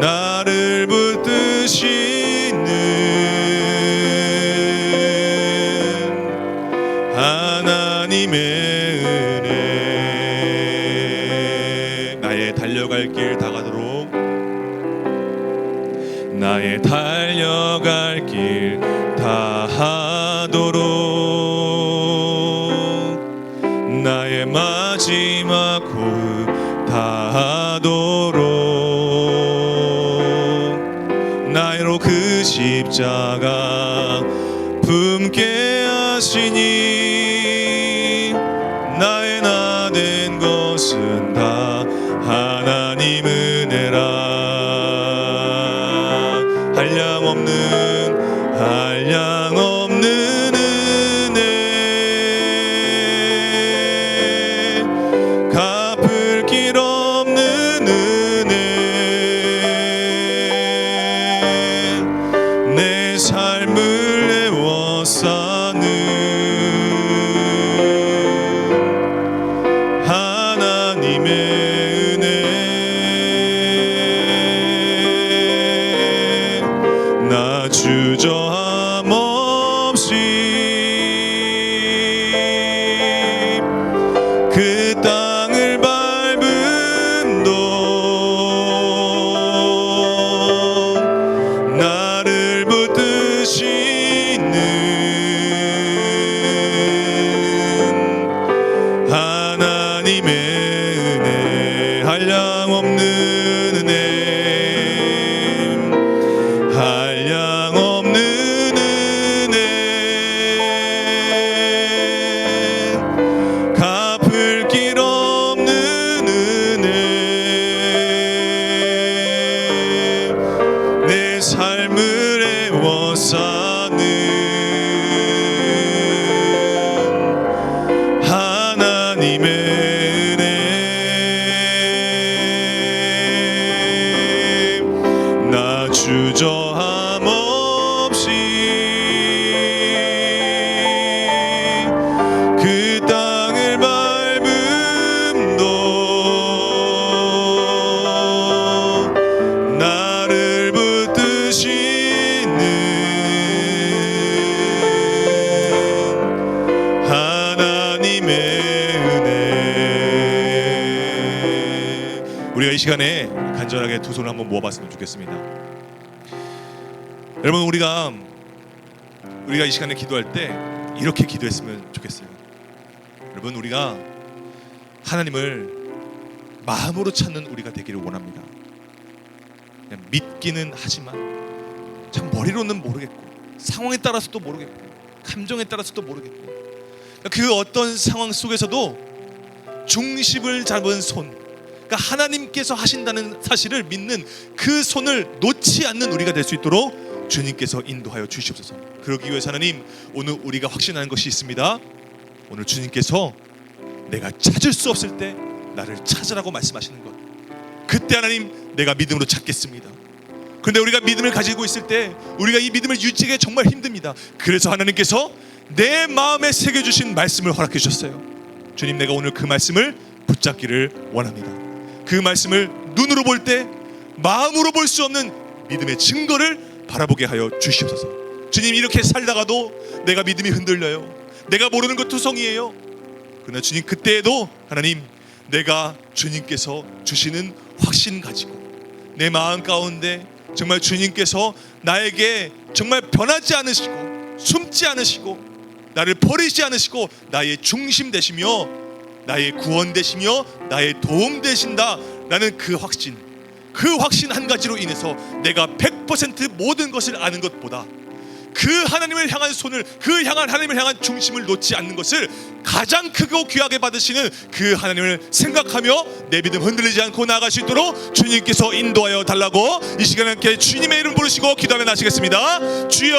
나를 붙드시는 하나님의 은혜, 나의 달려갈 길 다가도록, 나의 달려갈 길 다하도록, 나의 마지막 호흡 다하도록, 나로 그 십자가 품게 하시니, 나의 나 된 것은 다 하나님 은혜라. 한량없는 은혜, 갚을 길 없는 은혜, 내 삶을 애워싸는 하나님의 은혜, 나 주저함 없이 그 땅을 밟음도 나를 붙드시는 하나님의 은혜, 한량없는 은혜, 한량없는 은혜, 갚을 길 없는 은혜, 내 삶을 애워싸는 하나님의 은혜, 나 주저함 없이 그 땅을 밟음도 나를 붙드시는 하나님의 은혜. 우리가 이 시간에 간절하게 두 손을 한번 모아봤으면 좋겠습니다. 여러분, 우리가 이 시간에 기도할 때 이렇게 기도했으면 좋겠어요. 여러분, 우리가 하나님을 마음으로 찾는 우리가 되기를 원합니다. 그냥 믿기는 하지만 참 머리로는 모르겠고 상황에 따라서도 모르겠고 감정에 따라서도 모르겠고, 그 어떤 상황 속에서도 중심을 잡은 손, 그러니까 하나님께서 하신다는 사실을 믿는 그 손을 놓지 않는 우리가 될 수 있도록 주님께서 인도하여 주시옵소서. 그러기 위해서 하나님, 오늘 우리가 확신하는 것이 있습니다. 오늘 주님께서 내가 찾을 수 없을 때 나를 찾으라고 말씀하시는 것, 그때 하나님 내가 믿음으로 찾겠습니다. 그런데 우리가 믿음을 가지고 있을 때 우리가 이 믿음을 유지하기가 정말 힘듭니다. 그래서 하나님께서 내 마음에 새겨주신 말씀을 허락해 주셨어요. 주님, 내가 오늘 그 말씀을 붙잡기를 원합니다. 그 말씀을 눈으로 볼 때 마음으로 볼 수 없는 믿음의 증거를 바라보게 하여 주시옵소서. 주님, 이렇게 살다가도 내가 믿음이 흔들려요. 내가 모르는 것 투성이에요. 그러나 주님, 그때에도 하나님, 내가 주님께서 주시는 확신 가지고 내 마음 가운데 정말 주님께서 나에게 정말 변하지 않으시고 숨지 않으시고 나를 버리지 않으시고 나의 중심 되시며 나의 구원 되시며 나의 도움 되신다라는 그 확신 한 가지로 인해서 내가 100% 모든 것을 아는 것보다 그 하나님을 향한 손을, 그 하나님을 향한 중심을 놓지 않는 것을 가장 크고 귀하게 받으시는 그 하나님을 생각하며 내 믿음 흔들리지 않고 나아갈 수 있도록 주님께서 인도하여 달라고 이 시간에 함께 주님의 이름 부르시고 기도하며 나시겠습니다. 주여,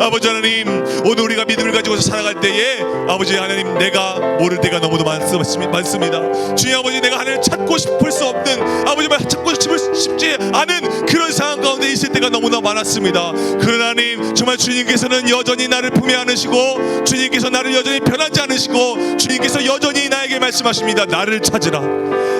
아버지 하나님, 오늘 우리가 믿음을 가지고서 살아갈 때에 아버지 하나님, 내가 모를 때가 너무도 많습니다. 주님 아버지, 내가 하나님을 찾고 싶을 수 없는, 아버지 찾고 싶지 않은 그런 상황 가운데 있을 때가 너무나 많았습니다. 그러나 하나님, 정말 주님께서는 여전히 나를 품에 안으시고 주님께서 나를 여전히 변하지 않으시고 주님께서 여전히 나에게 말씀하십니다. 나를 찾으라.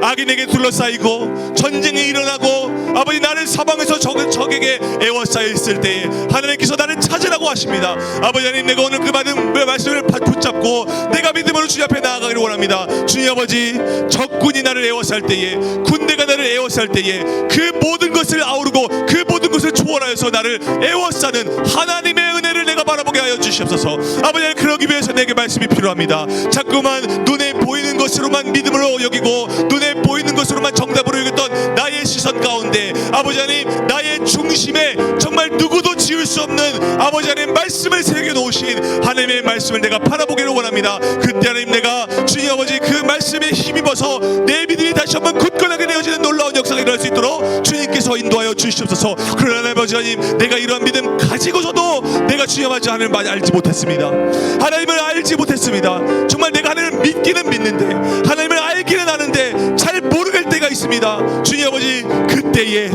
악이 내게 둘러싸이고 전쟁이 일어나고 아버지 나를 사방에서 적에게 에워싸여 있을 때에 하나님께서 나를 찾으라고 하십니다. 아버지 하나님, 내가 오늘 그 받은 말씀을 붙잡고 내가 믿음으로 주님 앞에 나아가기를 원합니다. 주님 아버지, 적군이 나를 에워쌀 때에, 군대가 나를 에워쌀 때에 그 모든 것을 아우르고 그 모든 것을 초월하여서 나를 에워싸는 하나님의 은혜를 내가 바라보게 하여 주시옵소서. 아버지 하나님, 그러기 위해서 내게 말씀이 필요합니다. 자꾸만 눈에 보이는 것으로만 믿음으로 여기고 눈에 보이는 것으로만 정답으로 여겼던 나의 시선 가운데 아버지 하나님, 나의 중심에 정말 누구도 지을 수 없는 아버지 하나님 말씀을 새겨놓으신 하나님의 말씀을 내가 바라보기를 원합니다. 그때 하나님, 내가 주님 아버지 그 말씀에 힘입어서 내 믿음이 다시 한번 굳건하게 되어지는 놀라운 역사가 일어날 수 있도록 주님께서 인도하여 주시옵소서. 그러나 아버지 하나님, 내가 이러한 믿음 가지고서도 내가 주님 아버지 하나님을 많이 알지 못했습니다. 하나님을 알지 못했습니다. 정말 내가 하나님을 믿기는 믿는데 하나님을 알기는 아는데 잘 모르겠을 때가 있습니다. 주님 아버지, 그때에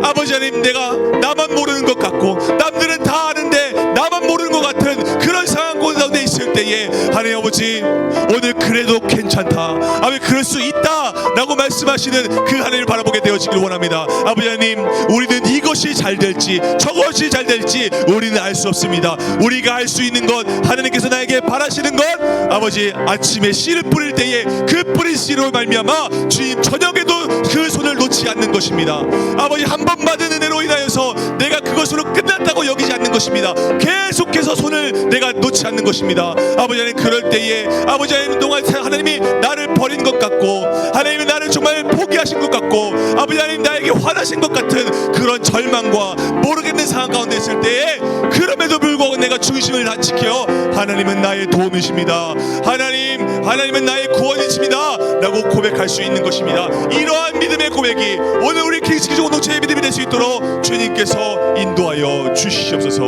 아버지 하나님, 내가 나만 모르는 것 같고 남들은 다 아는데 나만 모르는 것 같은 그런 상황 가운데 있을 때에 하나님 아버지, 오늘 그래도 괜찮다, 아버지 그럴 수 있다 라고 말씀하시는 그 하나님을 바라보게 되어지길 원합니다. 아버지 하나님, 우리는 이것이 잘 될지 저것이 잘 될지 우리는 알 수 없습니다. 우리가 알 수 있는 것, 하나님께서 나에게 바라시는 것, 아버지 아침에 씨를 뿌릴 때에 그 뿌린 씨로 말미암아 주님 저녁에도 그 손을 놓지 않는 것입니다. 아버지, 한 번 받은 은혜로 인하여서 내가 그것으로 끝났다고 여기지 않는 것입니다. 계속해서 손을 내가 놓지 않는 것입니다. 아버지 하나님, 그럴 때에 아버지 하나님, 동안 하나님이 나를 버린 것 같고 하나님이 나를 정말 포기하신 것 같고 아버지 하나님 나에게 화나신 것 같은 그런 절망과 모르겠는 상황 가운데 있을 때에 그럼에도 불구하고 내가 중심을 다 지켜 하나님은 나의 도움이십니다. 하나님은 나의 구원이십니다 라고 고백할 수 있는 것입니다. 이러한 믿음의 고백이 오늘 우리 킹스키즈 공동체의 믿음이 될 수 있도록 주님께서 인도하여 주시옵소서.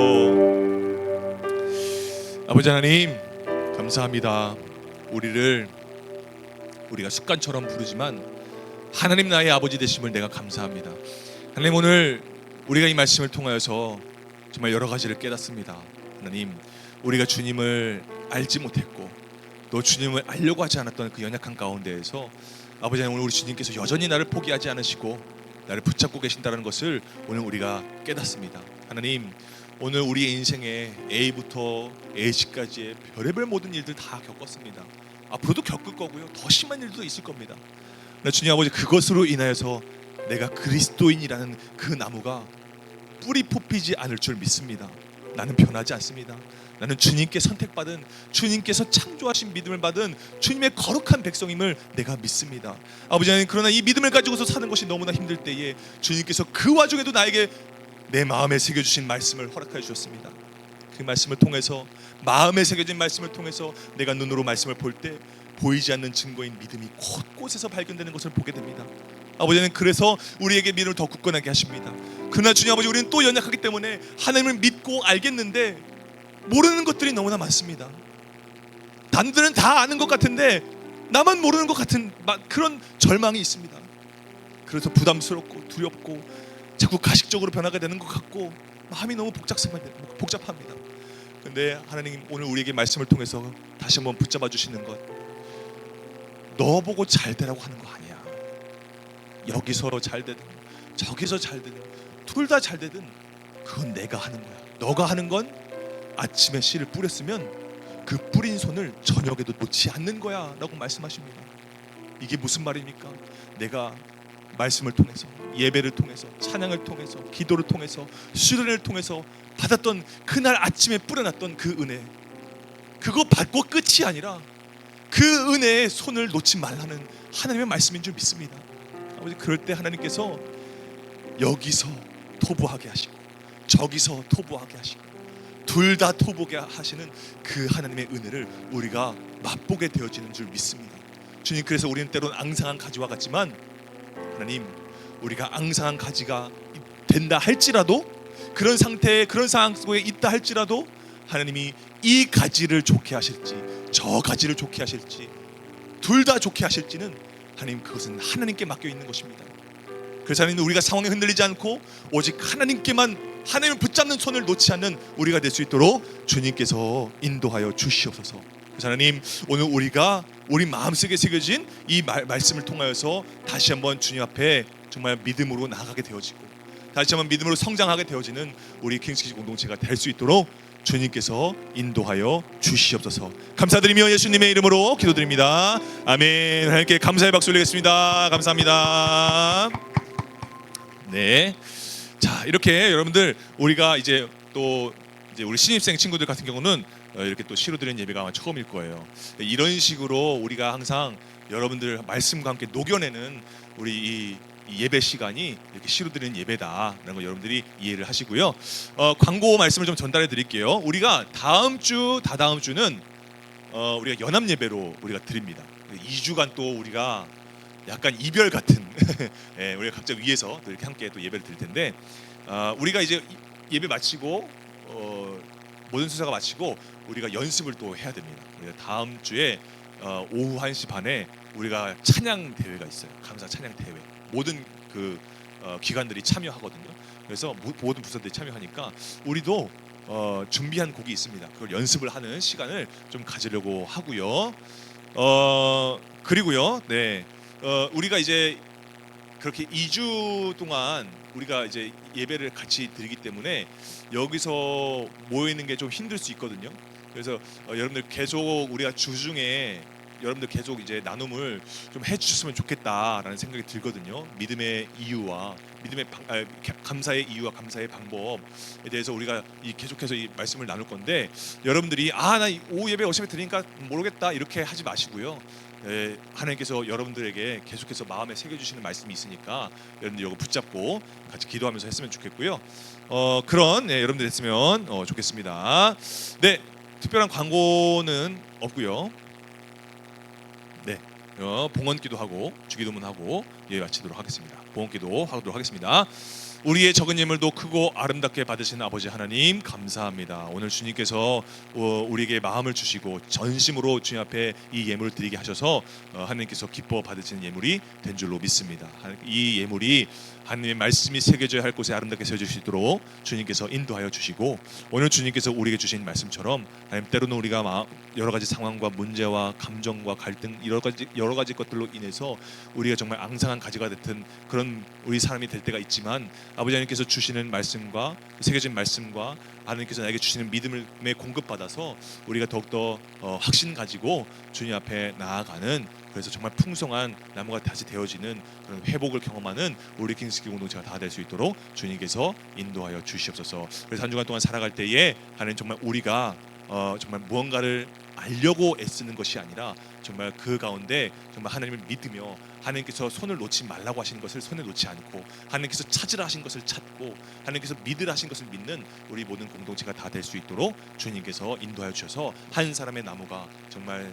아버지 하나님, 감사합니다. 우리가 습관처럼 부르지만 하나님 나의 아버지 되심을 내가 감사합니다. 하나님, 오늘 우리가 이 말씀을 통하여서 정말 여러 가지를 깨닫습니다. 하나님, 우리가 주님을 알지 못했고 또 주님을 알려고 하지 않았던 그 연약한 가운데에서 아버지 하나님, 오늘 우리 주님께서 여전히 나를 포기하지 않으시고 나를 붙잡고 계신다는 것을 오늘 우리가 깨닫습니다. 하나님, 오늘 우리의 인생에 A부터 A까지의 별의별 모든 일들 다 겪었습니다. 앞으로도 겪을 거고요, 더 심한 일도 있을 겁니다. 그러나 주님 아버지, 그것으로 인하여서 내가 그리스도인이라는 그 나무가 뿌리 뽑히지 않을 줄 믿습니다. 나는 변하지 않습니다. 나는 주님께 선택받은, 주님께서 창조하신 믿음을 받은 주님의 거룩한 백성임을 내가 믿습니다. 아버지 하나님, 그러나 이 믿음을 가지고서 사는 것이 너무나 힘들 때에 주님께서 그 와중에도 나에게 내 마음에 새겨주신 말씀을 허락해 주셨습니다. 그 말씀을 통해서, 마음에 새겨진 말씀을 통해서 내가 눈으로 말씀을 볼 때 보이지 않는 증거인 믿음이 곳곳에서 발견되는 것을 보게 됩니다. 아버지는 그래서 우리에게 믿음을 더 굳건하게 하십니다. 그러나 주님 아버지, 우리는 또 연약하기 때문에 하나님을 믿고 알겠는데 모르는 것들이 너무나 많습니다. 남들은 다 아는 것 같은데 나만 모르는 것 같은 그런 절망이 있습니다. 그래서 부담스럽고 두렵고 자꾸 가식적으로 변하게 되는 것 같고 마음이 너무 복잡합니다. 그런데 하나님 오늘 우리에게 말씀을 통해서 다시 한번 붙잡아 주시는 것, 너 보고 잘 되라고 하는 거 아니야. 여기서 잘 되든 저기서 잘 되든 둘 다 잘 되든 그건 내가 하는 거야. 너가 하는 건 아침에 씨를 뿌렸으면 그 뿌린 손을 저녁에도 놓지 않는 거야 라고 말씀하십니다. 이게 무슨 말입니까? 내가 말씀을 통해서, 예배를 통해서, 찬양을 통해서, 기도를 통해서, 수련을 통해서 받았던 그날 아침에 뿌려놨던 그 은혜, 그거 받고 끝이 아니라 그 은혜에 손을 놓지 말라는 하나님의 말씀인 줄 믿습니다. 아버지, 그럴 때 하나님께서 여기서 토부하게 하시고 저기서 토부하게 하시고 둘 다 토부하게 하시는 그 하나님의 은혜를 우리가 맛보게 되어지는 줄 믿습니다. 주님, 그래서 우리는 때로는 앙상한 가지와 같지만 하나님, 우리가 앙상한 가지가 된다 할지라도, 그런 상태에 그런 상황 속에 있다 할지라도 하나님이 이 가지를 좋게 하실지 저 가지를 좋게 하실지 둘 다 좋게 하실지는 하나님, 그것은 하나님께 맡겨 있는 것입니다. 그래서 하나님, 우리가 상황에 흔들리지 않고 오직 하나님께만, 하나님을 붙잡는 손을 놓지 않는 우리가 될 수 있도록 주님께서 인도하여 주시옵소서. 그래서 하나님, 오늘 우리가 우리 마음속에 새겨진 이 말씀을 통하여서 다시 한번 주님 앞에 정말 믿음으로 나아가게 되어지고 다시 한번 믿음으로 성장하게 되어지는 우리 킹스키즈 공동체가 될 수 있도록 주님께서 인도하여 주시옵소서. 감사드리며 예수님의 이름으로 기도드립니다. 아멘. 하나님께 감사의 박수 올리겠습니다. 감사합니다. 네. 자, 이렇게 여러분들, 우리가 이제 또 이제 우리 신입생 친구들 같은 경우는 이렇게 또 시로 드리는 예배가 아마 처음일 거예요. 이런 식으로 우리가 항상 여러분들 말씀과 함께 녹여내는 우리 이 예배 시간이 이렇게 시로 드리는 예배다라는 거 여러분들이 이해를 하시고요. 광고 말씀을 좀 전달해 드릴게요. 우리가 다음 주, 다다음 주는 우리가 연합 예배로 우리가 드립니다. 2주간 또 우리가 약간 이별 같은 예, 우리가 각자 위에서 또 이렇게 함께 또 예배를 드릴 텐데, 우리가 이제 예배 마치고 모든 순서가 마치고 우리가 연습을 또 해야 됩니다. 우리가 다음 주에 오후 1시 반에 우리가 찬양 대회가 있어요. 감사 찬양 대회. 모든 그 기관들이 참여하거든요. 그래서 모든 부서들이 참여하니까 우리도 준비한 곡이 있습니다. 그걸 연습을 하는 시간을 좀 가지려고 하고요. 그리고요, 네, 우리가 이제 그렇게 2주 동안 우리가 이제 예배를 같이 드리기 때문에 여기서 모여 있는 게 좀 힘들 수 있거든요. 그래서 여러분들 계속 우리가 주중에 여러분들 계속 이제 나눔을 좀 해주셨으면 좋겠다라는 생각이 들거든요. 믿음의 이유와 감사의 이유와 감사의 방법에 대해서 우리가 계속해서 이 말씀을 나눌 건데, 여러분들이 나 오후 예배 어차피 드리니까 모르겠다 이렇게 하지 마시고요. 하나님께서 여러분들에게 계속해서 마음에 새겨주시는 말씀이 있으니까 여러분들 이거 붙잡고 같이 기도하면서 했으면 좋겠고요. 그런 여러분들 했으면 좋겠습니다. 네, 특별한 광고는 없고요. 네, 봉헌기도 하고 주기도문하고 예배 마치도록 하겠습니다. 봉헌기도 하도록 하겠습니다. 우리의 적은 예물도 크고 아름답게 받으신 아버지 하나님 감사합니다. 오늘 주님께서 우리에게 마음을 주시고 전심으로 주님 앞에 이 예물을 드리게 하셔서 하나님께서 기뻐 받으시는 예물이 된 줄로 믿습니다. 이 예물이 하나님의 말씀이 새겨져야 할 곳에 아름답게 세워질 수 있도록 주님께서 인도하여 주시고, 오늘 주님께서 우리에게 주신 말씀처럼 하나님, 때로는 우리가 여러 가지 상황과 문제와 감정과 갈등 여러 가지 것들로 인해서 우리가 정말 앙상한 가지가 됐든 그런 우리 사람이 될 때가 있지만, 아버지 하나님께서 주시는 말씀과 새겨진 말씀과 하나님께서 나에게 주시는 믿음에 공급받아서 우리가 더욱더 확신 가지고 주님 앞에 나아가는, 그래서 정말 풍성한 나무가 다시 되어지는 그런 회복을 경험하는 우리 킹스키즈 공동체가 다 될 수 있도록 주님께서 인도하여 주시옵소서. 그래서 한 주간 동안 살아갈 때에 하나님, 정말 우리가 정말 무언가를 알려고 애쓰는 것이 아니라 정말 그 가운데 정말 하나님을 믿으며 하나님께서 손을 놓지 말라고 하신 것을 손에 놓지 않고 하나님께서 찾으라 하신 것을 찾고 하나님께서 믿으라 하신 것을 믿는 우리 모든 공동체가 다 될 수 있도록 주님께서 인도하여 주셔서 한 사람의 나무가 정말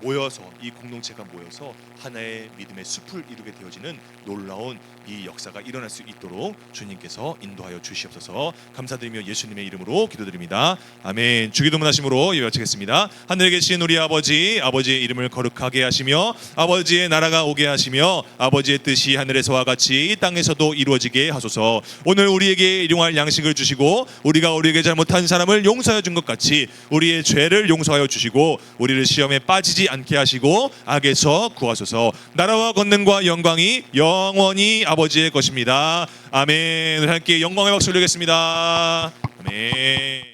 모여서 이 공동체가 모여서 하나의 믿음의 숲을 이루게 되어지는 놀라운 이 역사가 일어날 수 있도록 주님께서 인도하여 주시옵소서. 감사드리며 예수님의 이름으로 기도드립니다. 아멘. 주기도문 하심으로 예배 마치겠습니다. 하늘에 계신 우리 아버지, 아버지의 이름을 거룩하게 하시며 아버지의 나라가 오게 하시며 아버지의 뜻이 하늘에서와 같이 이 땅에서도 이루어지게 하소서. 오늘 우리에게 일용할 양식을 주시고 우리가 우리에게 잘못한 사람을 용서하여 준 것 같이 우리의 죄를 용서하여 주시고 우리를 시험에 빠지지 않게 하시고 악에서 구하소서. 나라와 권능과 영광이 영원히 아버지의 것입니다. 아멘. 함께 영광의 박수 올리겠습니다. 아멘.